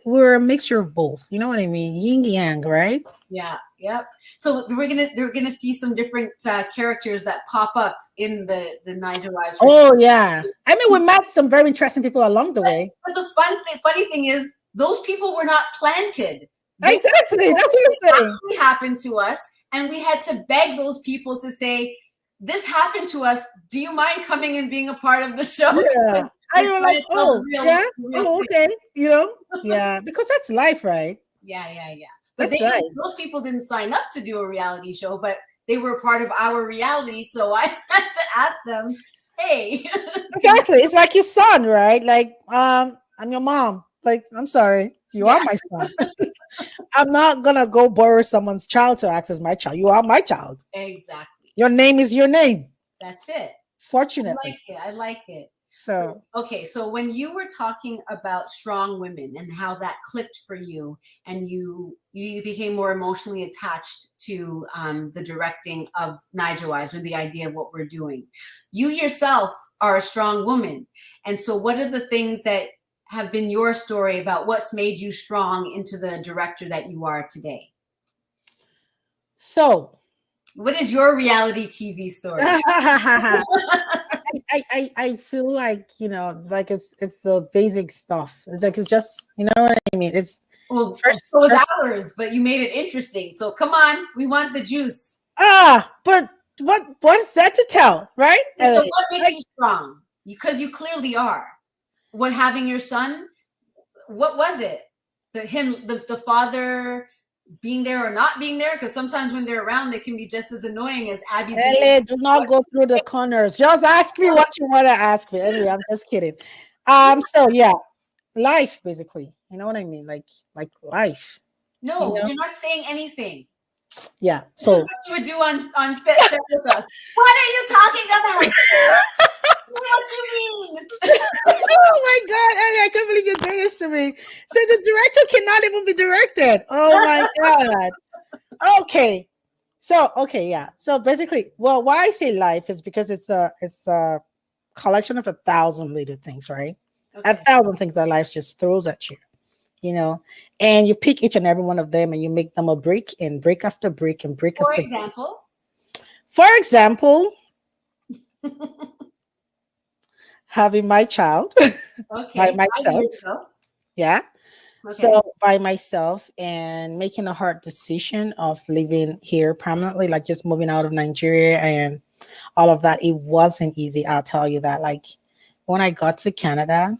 we're a mixture of both. You know what I mean? Yin yang, right? Yeah. Yep. So we're gonna see some different characters that pop up in the Nigel Wives. Oh yeah. I mean, we met some very interesting people along the way. But the funny thing is, those people were not planted. Exactly. That's what I'm saying. It happened to us, and we had to beg those people to say, this happened to us. Do you mind coming and being a part of the show? Yeah. I was like, okay. Yeah, because that's life, right? Yeah. But those people didn't sign up to do a reality show, but they were part of our reality. So I had to ask them, hey. Exactly. It's like your son, right? Like, I'm your mom. Like, I'm sorry. You are my son. I'm not going to go borrow someone's child to act as my child. You are my child. Exactly. Your name is your name. That's it. Fortunately. I like it. So okay, so when you were talking about strong women and how that clicked for you, and you became more emotionally attached to the directing of Nigel Wives, or the idea of what we're doing, you yourself are a strong woman. And so what are the things that have been your story about what's made you strong into the director that you are today? So what is your reality TV story? I feel like, like it's the basic stuff. It's like, it's just, you know what I mean? It's so it's ours, but you made it interesting. So come on, we want the juice. But what's that to tell, right? So what makes you strong? Because you clearly are. What, having your son? What was it? The father being there or not being there, because sometimes when they're around, they can be just as annoying as Abby's. LA, do not go through the corners. Just ask me what you want to ask me. Anyway, I'm just kidding. So yeah, life basically. You know what I mean? Like life. No, You know? you're not saying anything. Yeah. This is So what you would do on Fit with us. What are you talking about? What do you mean? oh my God, Ellie, I can't believe you're doing this to me. So the director cannot even be directed. Oh my God. Okay. So okay, yeah. So basically, well, why I say life is because it's a collection of 1,000 little things, right? Okay. 1,000 things that life just throws at you, you know, and you pick each and every one of them and you make them a brick and brick after brick and brick For after example, For example, having my child by okay, 5 myself. years ago. Yeah. Okay. So by myself and making a hard decision of living here permanently, like just moving out of Nigeria and all of that, it wasn't easy. I'll tell you that. Like when I got to Canada,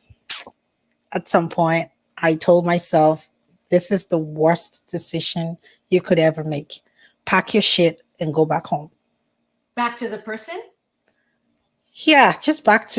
at some point, I told myself, this is the worst decision you could ever make. Pack your shit and go back home. Back to the person? Yeah, just back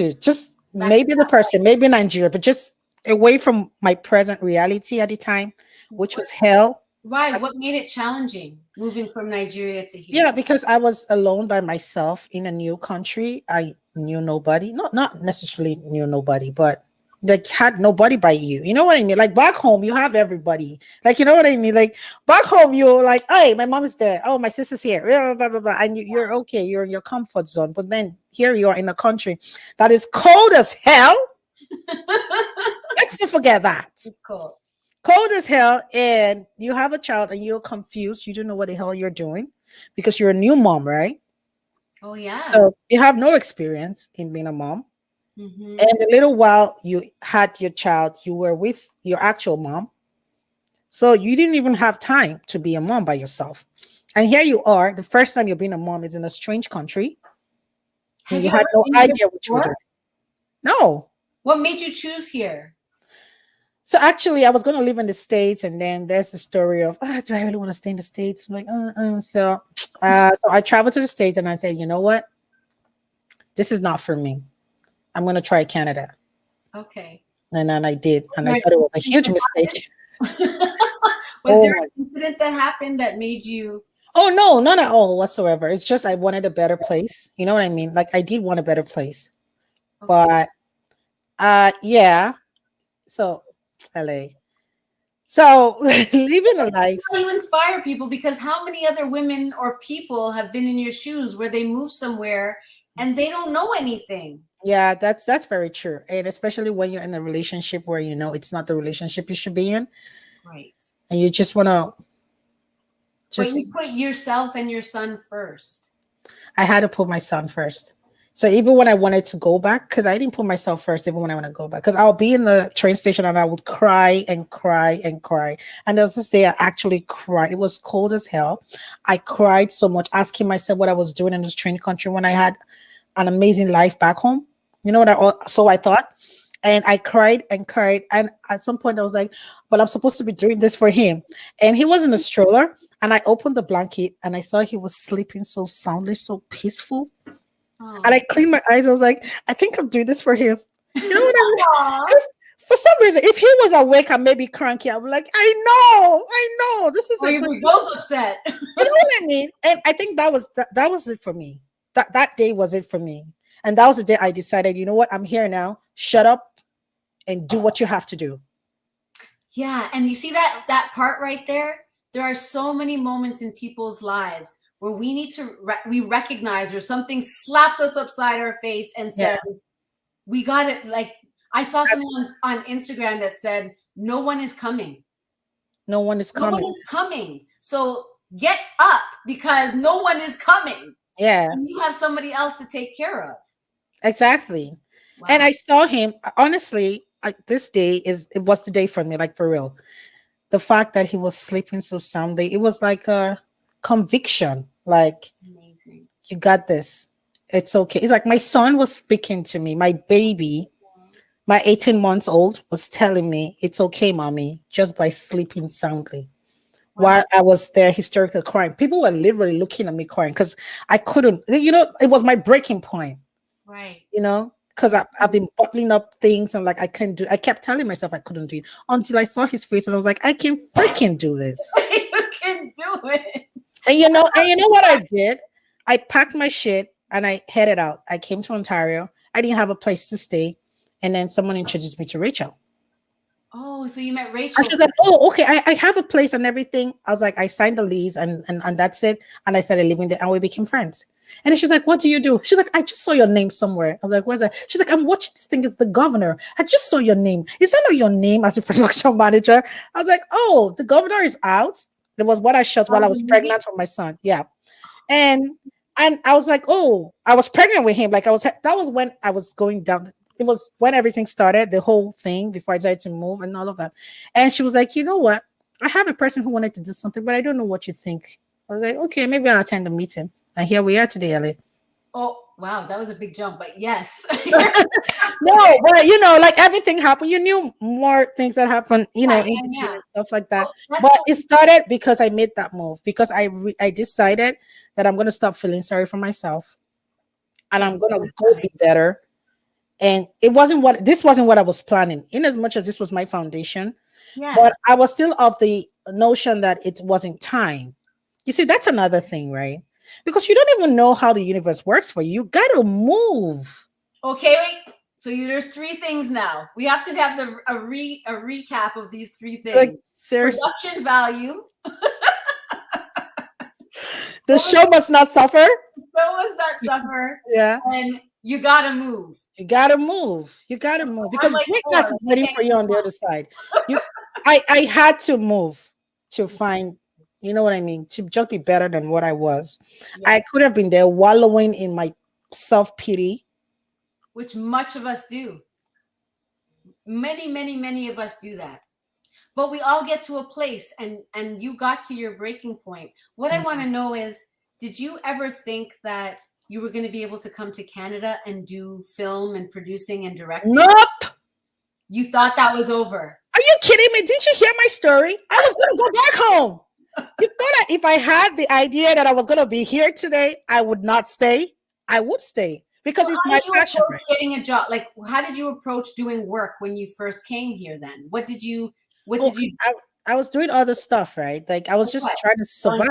maybe to the person, maybe Nigeria, but just away from my present reality at the time, which was hell. Right. What made it challenging moving from Nigeria to here? Yeah, because I was alone by myself in a new country. I knew nobody, not necessarily knew nobody, but like had nobody by you. You know what I mean? Like back home, you have everybody. Like you know what I mean? Like back home, you're like, hey, my mom is there. Oh, my sister's here. Blah, blah, blah, blah. And you're okay. You're in your comfort zone. But then here you are in a country that is cold as hell. Let's not forget that. It's cold. Cold as hell, and you have a child and you're confused. You don't know what the hell you're doing because you're a new mom, right? Oh, yeah. So you have no experience in being a mom. Mm-hmm. And the little while you had your child, you were with your actual mom. So you didn't even have time to be a mom by yourself. And here you are. The first time you're being a mom is in a strange country. And you had no idea what you were doing. No. What made you choose here? So actually, I was going to live in the States, and then there's the story of, do I really want to stay in the States? I'm like, So I traveled to the States, and I said, you know what? This is not for me. I'm going to try Canada. Okay. And then I did, and I thought it was a huge mistake. Was there an incident that happened that made you? Oh, no, not at all whatsoever. It's just I wanted a better place. You know what I mean? Like I did want a better place. Okay. But yeah. So LA. So living a life. How do you inspire people? Because how many other women or people have been in your shoes where they move somewhere and they don't know anything? Yeah, that's very true. And especially when you're in a relationship where you know it's not the relationship you should be in. Right. And you just want to But you put yourself and your son first. I had to put my son first. So even when I wanted to go back, because I didn't put myself first, even when I want to go back, because I'll be in the train station and I would cry and cry and cry. And there was this day I actually cried. It was cold as hell. I cried so much, asking myself what I was doing in this train country when I had an amazing life back home. You know what so I thought. And I cried and cried. And at some point I was like, but I'm supposed to be doing this for him. And he was in a stroller. And I opened the blanket and I saw he was sleeping so soundly, so peaceful. Oh. And I cleaned my eyes. I was like, I think I'm doing this for him. You know what I mean? For some reason, if he was awake and maybe cranky, I'd be like, I know. This is you'd be both upset. You know what I mean? And I think that was it for me. That day was it for me. And that was the day I decided, you know what? I'm here now. Shut up and do what you have to do. Yeah. And you see that part right there? There are so many moments in people's lives where we need to we recognize or something slaps us upside our face and says, we got it. Like I saw something on Instagram that said, no one is coming. No one is coming. No one is coming. So get up because no one is coming. Yeah. And you have somebody else to take care of. Exactly. Wow. And I saw him, honestly, this day it was the day for me, like for real. The fact that he was sleeping so soundly, it was like a conviction. Like, amazing. You got this. It's okay. It's like my son was speaking to me. My baby, my 18 months old, was telling me, it's okay, mommy, just by sleeping soundly. while I was there hysterically crying. People were literally looking at me crying because I couldn't, it was my breaking point, Right. Because I've been bottling up things and like I kept telling myself I couldn't do it until I saw his face and I was like, I can freaking do this. You can do it. And you know what I did? I packed my shit and I headed out. I came to Ontario. I didn't have a place to stay. And then someone introduced me to Rachel. Oh, so you met Rachel. And she's like, oh, okay, I have a place and everything. I was like, I signed the lease and that's it. And I started living there and we became friends. And then she's like, what do you do? She's like, I just saw your name somewhere. I was like, where's that? She's like, I'm watching this thing. It's the governor. I just saw your name. Is that not your name as a production manager? I was like, oh, the governor is out. It was what I shot while I was pregnant with my son. Yeah. And I was like, oh, I was pregnant with him. Like that was when I was going down. It was when everything started, the whole thing before I decided to move and all of that. And she was like, you know what? I have a person who wanted to do something, but I don't know what you think. I was like, okay, maybe I'll attend the meeting. And here we are today, Ellie. Oh, wow. That was a big jump, but yes. No, but like everything happened. You knew more things that happened, in between and stuff like that. But it started because I made that move, because I decided that I'm going to stop feeling sorry for myself and I'm going to go be better. And this wasn't what I was planning, in as much as this was my foundation. Yes. But I was still of the notion that it wasn't time. You see, that's another thing, right? Because you don't even know how the universe works for you. You got to move. Okay, wait. So there's three things now. We have to have a recap of these three things. Like, seriously. Production value. The show must not suffer. The show must not suffer. Yeah. And you gotta move. You gotta move. Because greatness is waiting for you on the other side. I had to move to find, you know what I mean, to just be better than what I was. Yes. I could have been there wallowing in my self-pity, which much of us do. Many, many, many of us do that. But we all get to a place, and you got to your breaking point. What I want to know is, did you ever think that you were going to be able to come to Canada and do film and producing and directing? Nope. You thought that was over. Are you kidding me? Didn't you hear my story? I was going to go back home. You thought that if I had the idea that I was going to be here today, I would not stay? I would stay because it's my passion. Right? Getting a job, like, how did you approach doing work when you first came here? Then what did you? I was doing other stuff, right? Like I was just trying to survive.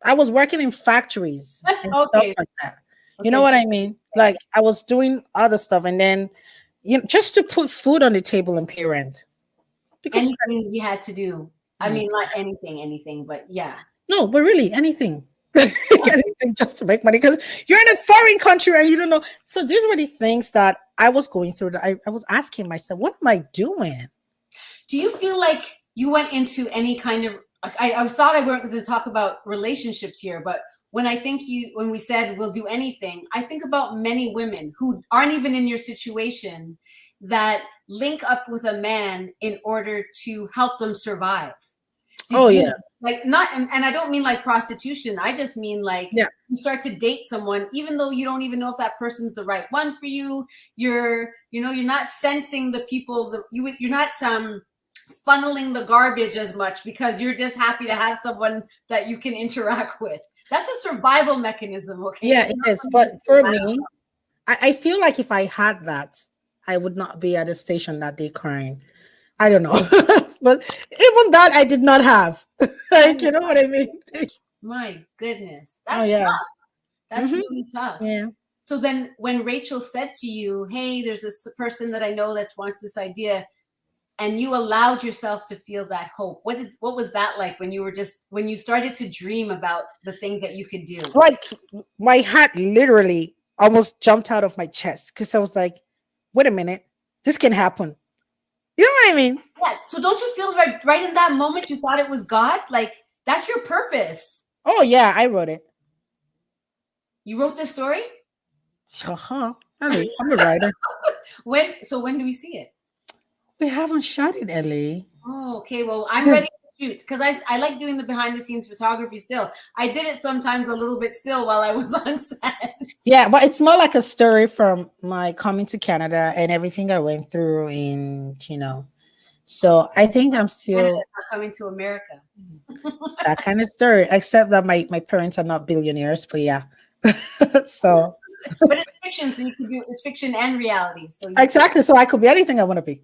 I was working in factories and stuff like that. You know what I mean? Like I was doing other stuff, and then just to put food on the table and pay rent. Because anything you had to do. I mean, not anything, but yeah. No, but really anything. Anything just to make money, because you're in a foreign country and you don't know. So these were the things that I was going through, that I was asking myself, what am I doing? Do you feel like you went into any kind of, I thought I weren't going to talk about relationships here, but when we said we'll do anything, I think about many women who aren't even in your situation that link up with a man in order to help them survive. Like not, and I don't mean like prostitution. I just mean like you start to date someone, even though you don't even know if that person's the right one for you. You're not sensing the people that you're not funneling the garbage as much, because you're just happy to have someone that you can interact with. That's a survival mechanism, okay? Yeah, it is. But for me, I feel like if I had that, I would not be at the station that day crying. I don't know. But even that I did not have. Like, you know what I mean? My goodness. That's tough. That's really tough. Yeah. So then when Rachel said to you, hey, there's this person that I know that wants this idea, and you allowed yourself to feel that hope, what was that like when you started to dream about the things that you could do? Like my heart literally almost jumped out of my chest, because I was like, wait a minute, this can happen. You know what I mean? Yeah. So don't you feel right in that moment you thought it was God? Like, that's your purpose. Oh yeah, I wrote it. You wrote this story? Uh-huh. I'm a writer. When do we see it? We haven't shot it, Ellie. Oh, okay. Well, I'm ready to shoot, because I like doing the behind the scenes photography still. I did it sometimes a little bit still while I was on set. Yeah, but it's more like a story from my coming to Canada and everything I went through in, So I think I'm Canada's still not coming to America. that kind of story, except that my parents are not billionaires, but yeah. So But it's fiction, so you can do it's fiction and reality. So exactly. So I could be anything I want to be.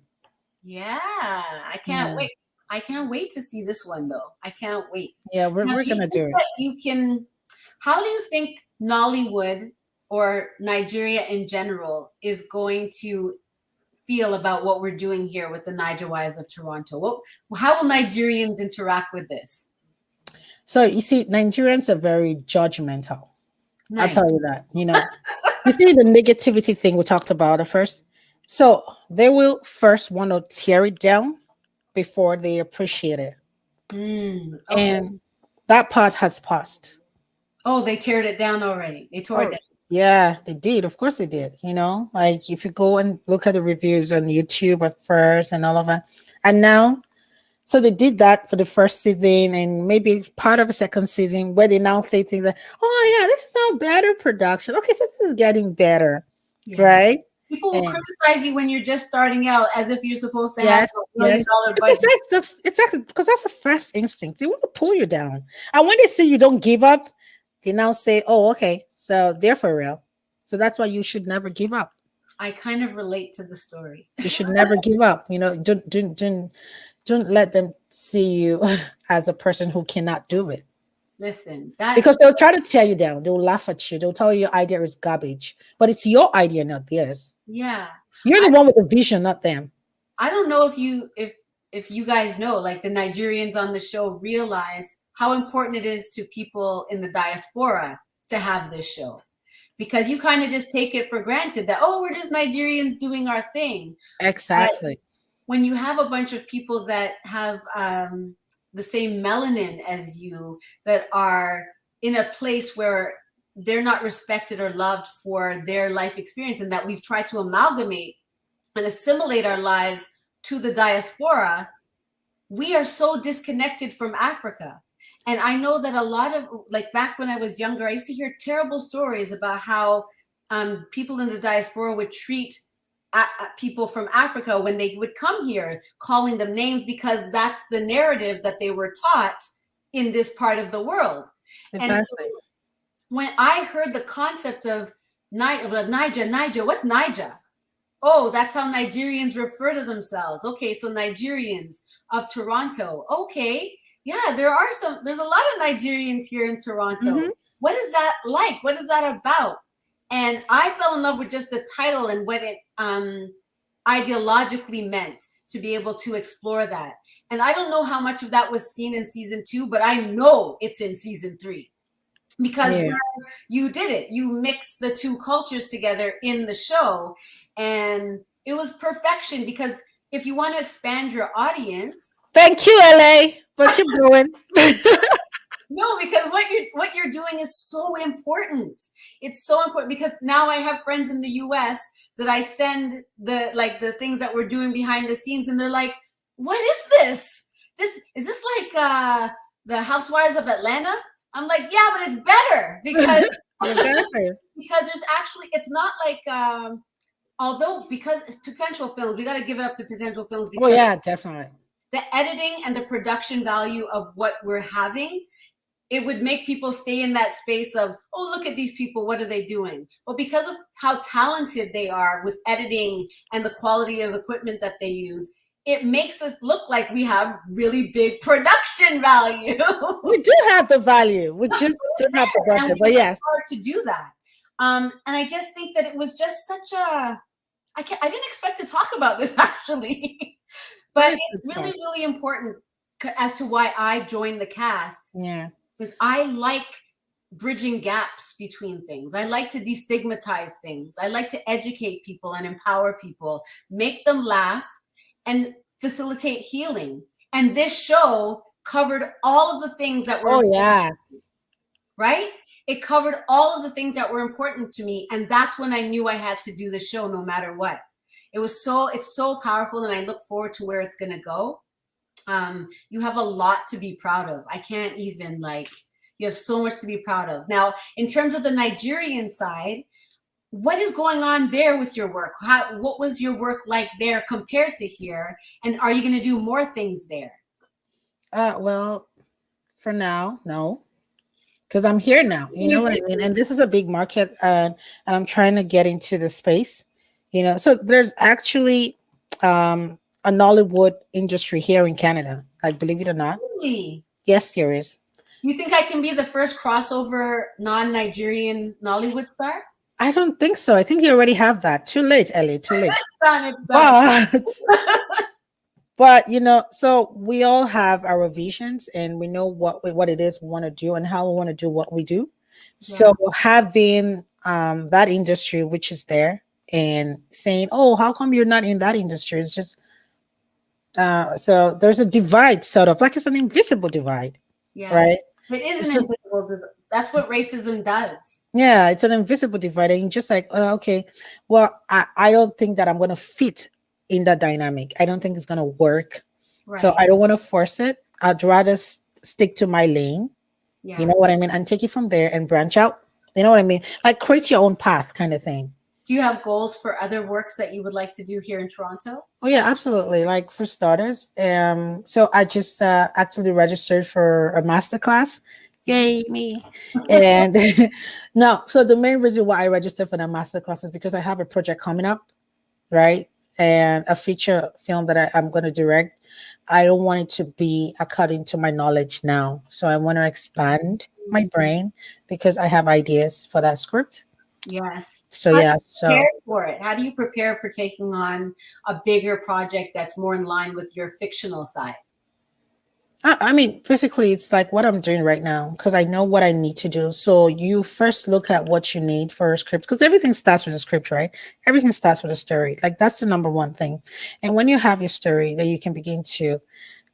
yeah, I can't Yeah. wait. I can't wait to see this one though. I can't wait. Yeah, Now, we're do you gonna think do it. that you can? How do you think Nollywood or Nigeria in general is going to feel about what we're doing here with the Niger Wives of Toronto? How will Nigerians interact with this? So you see, Nigerians are very judgmental. I'll Nice. tell you that. You see the negativity thing we talked about at first. So they will first want to tear it down before they appreciate it. Okay. And that part has passed. Oh, they teared it down already. They tore it Oh, down. yeah, they did. Of course they did. Like if you go and look at the reviews on YouTube at first and all of that. And now, so they did that for the first season and maybe part of the second season where they now say things like, oh, yeah, this is now better production. Okay, so this is getting better, Yeah. right? People will And criticize you when you're just starting out as if you're supposed to have yes, a $1 yes. million Because budget. that's the first instinct. They want to pull you down. And when they see you don't give up, they now say, oh, okay, so they're for real. So that's why you should never give up. I kind of relate to the story. You should never give up. Don't let them see you as a person who cannot do it. Listen, that's Because they'll try to tear you down. They'll laugh at you. They'll tell you your idea is garbage. But it's your idea, not theirs. yeah. You're the one with the vision, not them. I don't know if you guys know, like the Nigerians on the show realize how important it is to people in the diaspora to have this show. Because you kind of just take it for granted that, oh, we're just Nigerians doing our thing. Exactly. But when you have a bunch of people that have the same melanin as you, that are in a place where they're not respected or loved for their life experience, and that we've tried to amalgamate and assimilate our lives to the diaspora, we are so disconnected from Africa. And I know that a lot of, like back when I was younger, I used to hear terrible stories about how people in the diaspora would treat people from Africa when they would come here, calling them names because that's the narrative that they were taught in this part of the world. Exactly. And so when I heard the concept of Niger, what's Niger? Oh, that's how Nigerians refer to themselves. Okay, so Nigerians of Toronto. Okay, yeah, there's a lot of Nigerians here in Toronto. Mm-hmm. What is that like? What is that about? And I fell in love with just the title and what it ideologically meant to be able to explore that. And I don't know how much of that was seen in season 2, but I know it's in season 3. Because you did it. You mixed the two cultures together in the show. And it was perfection, because if you want to expand your audience. Thank you, LA. But keep going. No, because what you're doing is so important. It's so important because now I have friends in the US that I send the things that we're doing behind the scenes, and they're like, what is this? Is this like the Housewives of Atlanta? I'm like, yeah, but it's better because because there's actually, it's not like because it's Potential Films, we got to give it up to Potential Films because definitely. The editing and the production value of what we're having, it would make people stay in that space of, oh, look at these people, what are they doing? But because of how talented they are with editing and the quality of equipment that they use, it makes us look like we have really big production value. We do have the value. We just don't have the budget, but yes. Hard to do that. And I just think that it was just such a, I didn't expect to talk about this actually, but it's really, really important as to why I joined the cast. Yeah. Because I like bridging gaps between things. I like to destigmatize things. I like to educate people and empower people, make them laugh, and facilitate healing. And this show covered all of the things that were right? It covered all of the things that were important to me. And that's when I knew I had to do the show no matter what. It's so powerful, and I look forward to where it's gonna go. You have a lot to be proud of. I can't even you have so much to be proud of. Now, in terms of the Nigerian side, what is going on there with your work? What was your work like there compared to here? And are you going to do more things there? Well, for now, no, because I'm here now. You know what I mean? And this is a big market, and I'm trying to get into the space. So there's actually a Nollywood industry here in Canada. Like, believe it or not. Really? Yes, there is. You think I can be the first crossover non-Nigerian Nollywood star? I don't think so. I think you already have that. Too late, Ellie. Too late. It's done. But so we all have our visions, and we know what it is we want to do and how we want to do what we do. Yeah. So having that industry which is there and saying, oh, how come you're not in that industry? It's just so there's a divide, sort of like it's an invisible divide. Yeah. Right. It is an invisible divide. That's what racism does. Yeah, it's an invisible divide. And you're just like, oh, okay, well, I don't think that I'm going to fit in that dynamic. I don't think it's going to work. Right. So I don't want to force it. I'd rather stick to my lane. Yeah. You know what I mean? And take it from there and branch out. You know what I mean? Like create your own path kind of thing. Do you have goals for other works that you would like to do here in Toronto? Oh, yeah, absolutely. Like for starters, so I just actually registered for a masterclass. Yay, me. And no, so the main reason why I registered for the masterclass is because I have a project coming up, right? And a feature film that I'm going to direct. I don't want it to be according to my knowledge now. So I want to expand my brain because I have ideas for that script. Yes. So yeah. So prepare for it. How do you prepare for taking on a bigger project that's more in line with your fictional side? I mean, basically, it's like what I'm doing right now because I know what I need to do. So you first look at what you need for a script because everything starts with a script, right? Everything starts with a story. Like that's the number one thing. And when you have your story, then you can begin to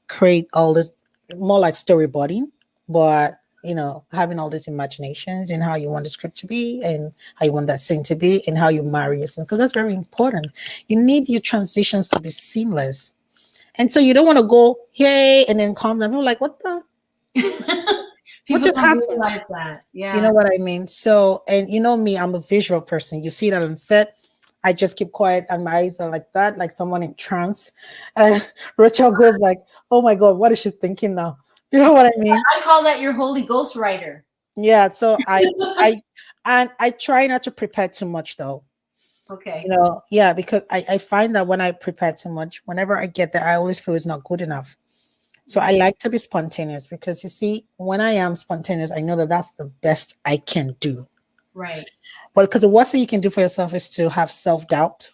create all this more like storyboarding, but having all these imaginations and how you want the script to be and how you want that scene to be and how you marry it. Because that's very important. You need your transitions to be seamless. And so you don't want to go, yay, and then calm down. People like, what the? What just happened? Like that. Yeah. You know what I mean? So, and me, I'm a visual person. You see that on set. I just keep quiet and my eyes are like that, like someone in trance. And Rachel goes like, oh my God, what is she thinking now? You know what I mean? I call that your Holy Ghost writer. Yeah. So I try not to prepare too much though. Okay. Yeah, because I find that when I prepare too much, whenever I get there, I always feel it's not good enough. So I like to be spontaneous because you see, when I am spontaneous, I know that that's the best I can do. Right. But because the worst thing you can do for yourself is to have self-doubt.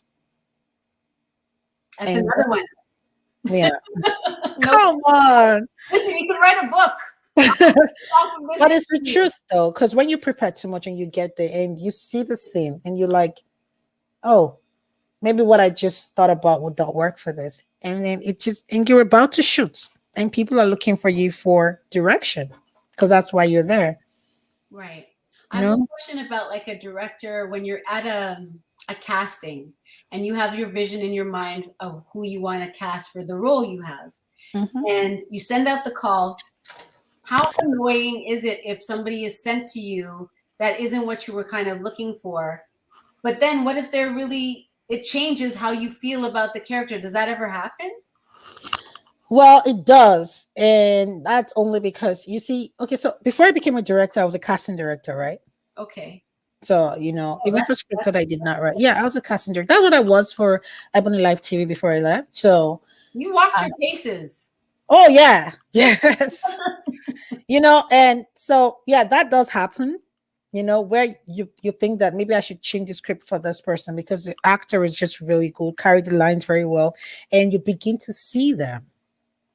That's another one. Yeah. Come on. Listen, you can write a book. But it's the truth though, because when you prepare too much and you get there and you see the scene and you're like, oh, maybe what I just thought about would not work for this. And then and you're about to shoot and people are looking for you for direction because that's why you're there. Right. I have a question about like a director when you're at a casting and you have your vision in your mind of who you want to cast for the role you have. Mm-hmm. And you send out the call. How annoying is it if somebody is sent to you that isn't what you were kind of looking for? But then what if it changes how you feel about the character? Does that ever happen? Well, it does. And that's only because you see, okay, so before I became a director, I was a casting director, right? Okay. So, even for scripts that I did not write. Yeah, I was a casting director. That's what I was for Ebony Live TV before I left. So you watched your cases. Oh, yeah. Yes. And so, yeah, that does happen. Where you think that maybe I should change the script for this person because the actor is just really good, carry the lines very well, and you begin to see them.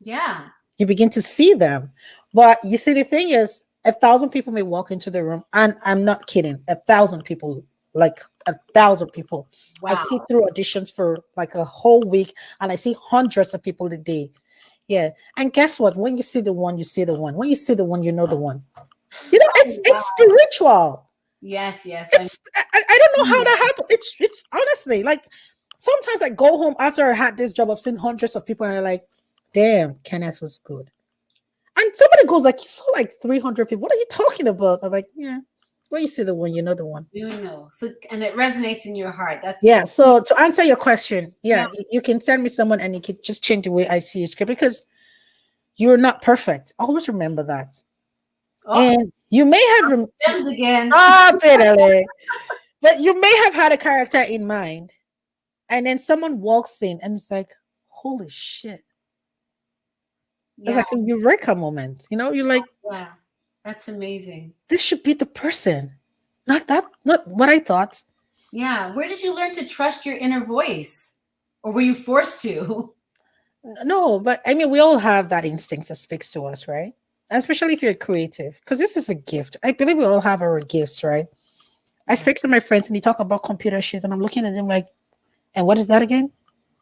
Yeah. You begin to see them. But you see, the thing is, 1,000 people may walk into the room, and I'm not kidding, 1,000 people, like 1,000 people. Wow. I sit through auditions for like a whole week, and I see hundreds of people a day. Yeah. And guess what? When you see the one, you see the one. When you see the one, you know the one. It's spiritual. Yes. I don't know how that happened. It's honestly like sometimes I go home after I had this job of seeing hundreds of people and I'm like, damn, Kenneth was good. And somebody goes like, you saw like 300 people. What are you talking about? I'm like, yeah, When you see the one, you know the one. You know. So, and it resonates in your heart. That's Yeah. So to answer your question, Yeah. you can send me someone and you can just change the way I see your script because you're not perfect. Always remember that. And you may have Gems again. but you may have had a character in mind, and then someone walks in and it's like, holy shit. It's like a eureka moment. You know, you're like, yeah, that's amazing. This should be the person. Not what I thought. Yeah. Where did you learn to trust your inner voice? Or were you forced to? No, but I mean, we all have that instinct that speaks to us, right? Especially if you're creative, because this is a gift. I believe we all have our gifts, right? I speak to my friends and they talk about computer shit, and I'm looking at them like, and what is that again?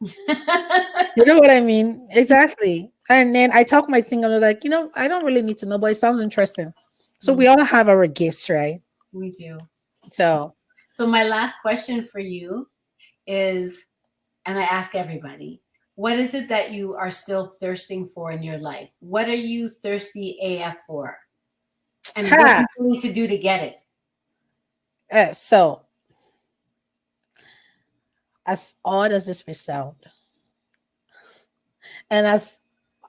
You know what I mean? Exactly. And then I talk my thing and they're like, I don't really need to know, but it sounds interesting. So we all have our gifts, right? We do. So my last question for you is, and I ask everybody, what is it that you are still thirsting for in your life? What are you thirsty AF for? And what do you need to do to get it? So, as odd as this may sound, and as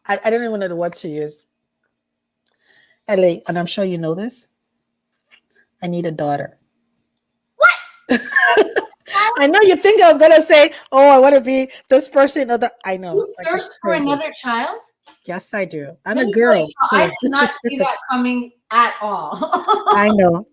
I don't even know the word to use, LA, and I'm sure you know this, I need a daughter. What? I know you think I was gonna say, "Oh, I want to be this person." I know. You thirst for another child? Yes, I do. I'm a girl. I did not see that coming at all. I know.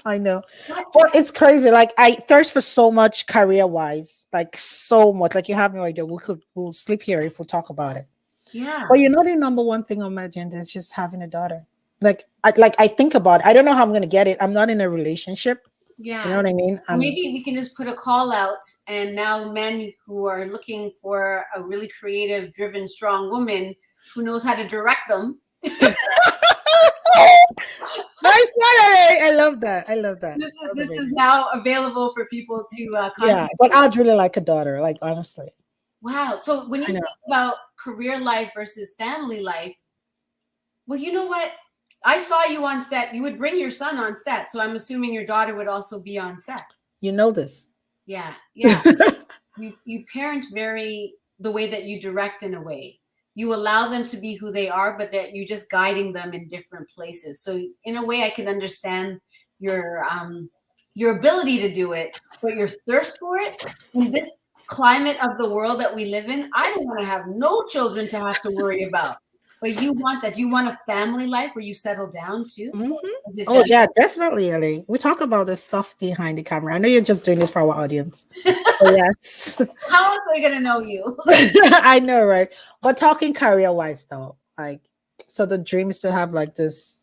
But it's crazy. Like I thirst for so much career-wise, like so much. Like you have no idea. We'll sleep here if we talk about it. Yeah. But the number one thing on my agenda is just having a daughter. I think about it. I don't know how I'm gonna get it. I'm not in a relationship. Yeah. You know what I mean? Maybe we can just put a call out, and now men who are looking for a really creative, driven, strong woman who knows how to direct them. Nice one, I love that. This is now available for people to contact. Yeah, but I'd really like a daughter, like honestly. Wow. So when you think about career life versus family life, well, you know what? I saw you on set. You would bring your son on set. So I'm assuming your daughter would also be on set. You know this. Yeah. You parent the way that you direct in a way. You allow them to be who they are, but that you're just guiding them in different places. So in a way I can understand your ability to do it, but your thirst for it in this climate of the world that we live in. I don't want to have no children to have to worry about. But you want that. Do you want a family life where you settle down too? Mm-hmm. Oh, yeah, definitely, Ellie. We talk about this stuff behind the camera. I know you're just doing this for our audience. Yes. How else are we going to know you? I know, right? But talking career-wise, though, so the dream is to have this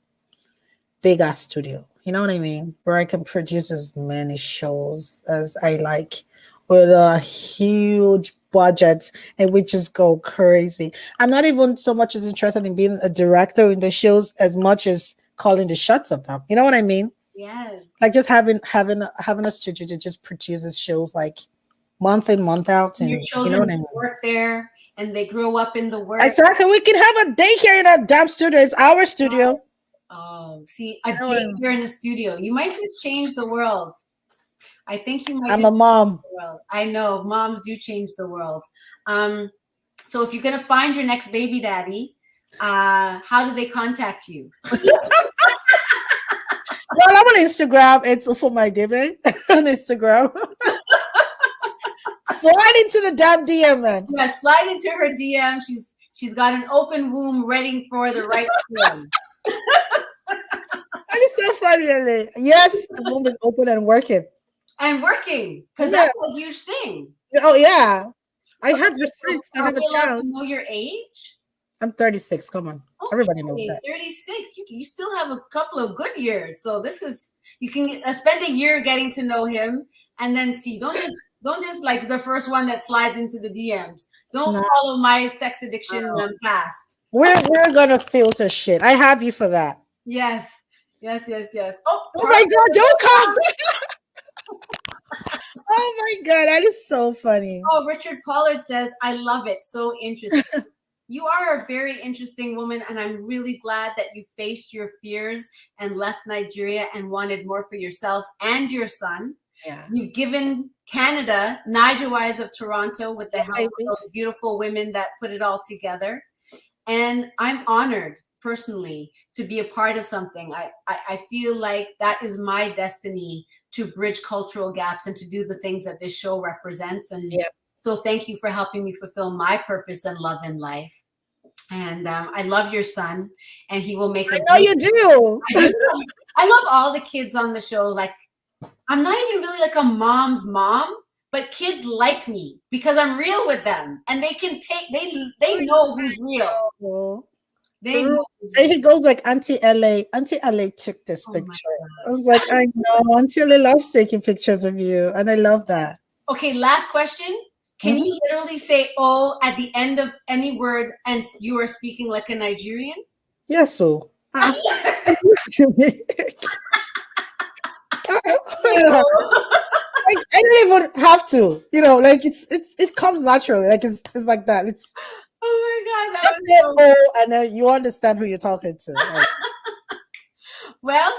big-ass studio. You know what I mean? Where I can produce as many shows as I like with a huge budgets, and we just go crazy. I'm not even so much as interested in being a director in the shows as much as calling the shots of them. You know what I mean? Yes. Like just having a studio that just produces shows month in, month out. And your children work there and they grow up in the work. Exactly. We can have a daycare in our damn studio. It's our studio. Oh, see, a daycare in the studio. You might just change the world. I think you might. I'm a mom. I know moms do change the world. So if you're gonna find your next baby daddy, how do they contact you? Well, I'm on Instagram. It's Ufuoma Idebe on Instagram. Slide into the damn DM, man. Yeah, slide into her DM. She's got an open womb ready for the right sperm. That is so funny, Ellie. Yes, the womb is open and working. Because that's a huge thing. Oh yeah, I have receipts. I have a child. To know your age? I'm 36. Come on, everybody knows that. 36. You still have a couple of good years. So you can spend a year getting to know him, and then see. Don't just like the first one that slides into the DMs. Don't follow my sex addiction past. We're gonna filter shit. I have you for that. Yes. Oh my God! Don't come. Oh my God, that is so funny. Oh, Richard Pollard says, I love it. So interesting. You are a very interesting woman, and I'm really glad that you faced your fears and left Nigeria and wanted more for yourself and your son. Yeah. You've given Canada Niger Wise of Toronto with the help of Baby. those beautiful women that put it all together. And I'm honored personally to be a part of something. I feel like that is my destiny, to bridge cultural gaps and to do the things that this show represents. And Yep. so thank you for helping me fulfill my purpose and love in life. And I love your son, and he will make I know you do. I love all the kids on the show. Like, I'm not even really like a mom's mom, but kids like me because I'm real with them, and they can take, they know who's real. They know who's And real. he goes like, Auntie LA. Auntie LA took this Oh my picture. gosh. I was like, I know. Auntie LA loves taking pictures of you. And I love that. Okay, last question. Can you literally say "oh" at the end of any word, and you are speaking like a Nigerian? Yes, so. Like, I don't even have to, like it comes naturally. Like it's like that. It's Oh my God, that that's was it, so oh, and then you understand who you're talking to. Like, well.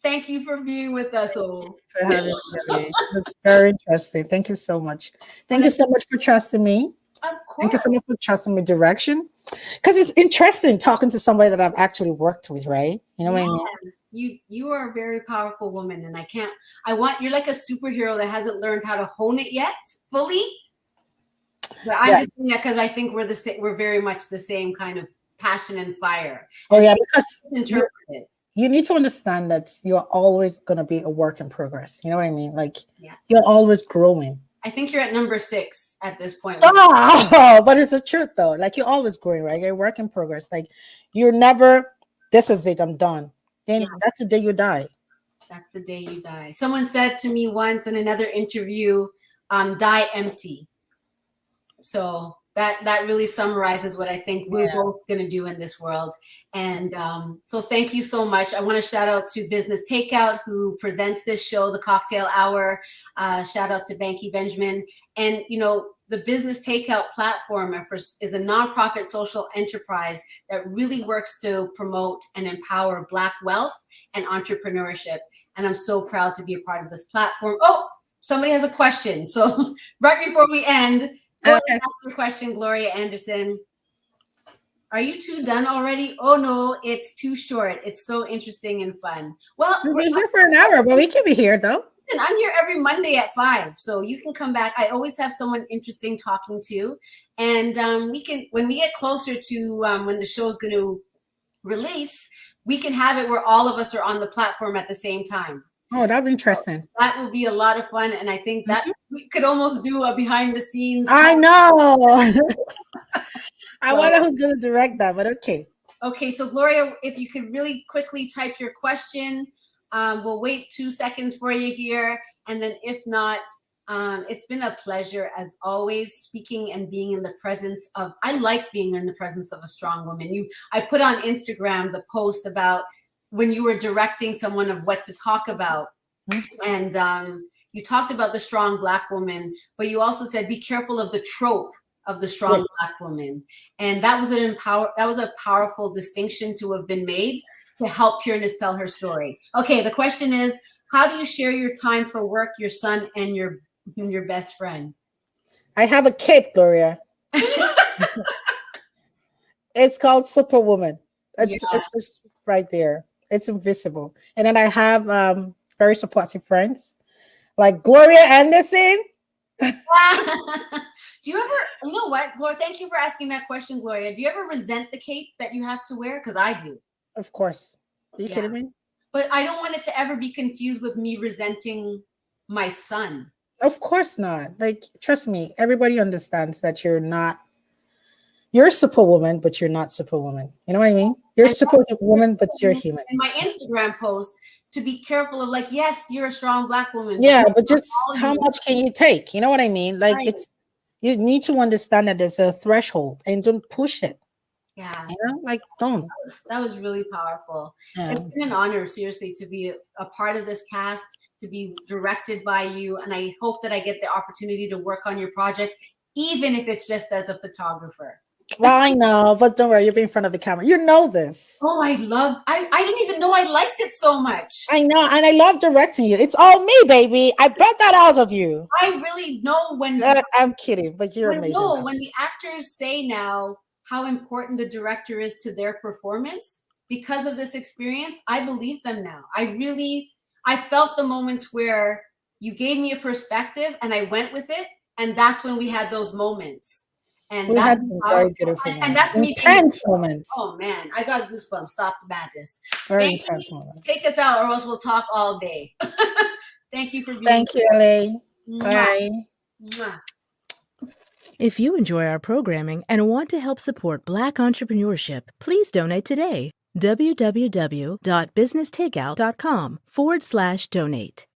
Thank you for being with us, all. for having me. It's very interesting. Thank you so much. Thank you so much for trusting me. Of Thank you course. so much for trusting my direction. Because it's interesting talking to somebody that I've actually worked with, right? You know what I mean? Yes, you are a very powerful woman, and you're like a superhero that hasn't learned how to hone it yet fully. But I'm just saying that because I think we're very much the same kind of passion and fire. Oh And yeah, because interpret it. you need to understand that you're always going to be a work in progress. You know what I mean? Like, Yeah. You're always growing. I think you're at number 6 at this point. Oh, but it's the truth though. Like, you're always growing, right? You're a work in progress. Like, you're never, this is it, I'm done. Then that's the day you die. That's the day you die. Someone said to me once in another interview, die empty. So that really summarizes what I think we're both going to do in this world. And so thank you so much. I want to shout out to Business Takeout, who presents this show, the Cocktale Hour. Shout out to Banky Benjamin. And, the Business Takeout Platform is a nonprofit social enterprise that really works to promote and empower Black wealth and entrepreneurship. And I'm so proud to be a part of this platform. Oh, somebody has a question. So right before we end, go ahead and ask your question, Gloria Anderson. Are you two done already? Oh no, it's too short. It's so interesting and fun. Well, we'll be here for an hour, but we can be here though. I'm here every Monday at 5, so you can come back. I always have someone interesting talking to, and we can, when we get closer to when the show is going to release, we can have it where all of us are on the platform at the same time. Oh, that'd be interesting. That will be a lot of fun, and I think that we could almost do a behind the scenes. I know. I wonder who's going to direct that, but okay. Okay, so Gloria, if you could really quickly type your question, we'll wait 2 seconds for you here, and then if not, it's been a pleasure as always speaking and being in the presence of. I like being in the presence of a strong woman. I put on Instagram the post about when you were directing someone of what to talk about, and you talked about the strong Black woman, but you also said be careful of the trope of the strong Black woman, and that was a powerful distinction to have been made to help Pureness tell her story. Okay, the question is, how do you share your time for work, your son, and your best friend? I have a cape, Gloria. It's called Superwoman. It's just right there. It's invisible. And then I have very supportive friends like Gloria Anderson. Do you ever, you know what, Gloria, thank you for asking that question, Gloria. Do you ever resent the cape that you have to wear? Because I do. Of course. Are you kidding me? But I don't want it to ever be confused with me resenting my son. Of course not. Like, trust me, everybody understands that you're a superwoman, but you're not superwoman. You know what I mean? You're a superwoman, but you're human. In my Instagram post, to be careful of, like, yes, you're a strong Black woman. Yeah, but just how much can you take? You know what I mean? Like, you need to understand that there's a threshold and don't push it. Yeah. Like, don't. That was really powerful. Yeah. It's been an honor, seriously, to be a part of this cast, to be directed by you. And I hope that I get the opportunity to work on your projects, even if it's just as a photographer. Well, I know, but don't worry, you're in front of the camera. You know this. Oh, I didn't even know I liked it so much. I know, and I love directing you. It's all me, baby. I bet that out of you. I really know when I'm kidding, but you're amazing. No, when the actors say now how important the director is to their performance because of this experience, I believe them now. I felt the moments where you gave me a perspective and I went with it, and that's when we had those moments. And we had some very beautiful and that's me intense moments. Oh man, I got goosebumps. Stop the madness. Very intense moments. Take us out, or else we'll talk all day. Thank you for being Thank you, LA. Bye. Mwah. If you enjoy our programming and want to help support Black entrepreneurship, please donate today. www.businesstakeout.com/donate.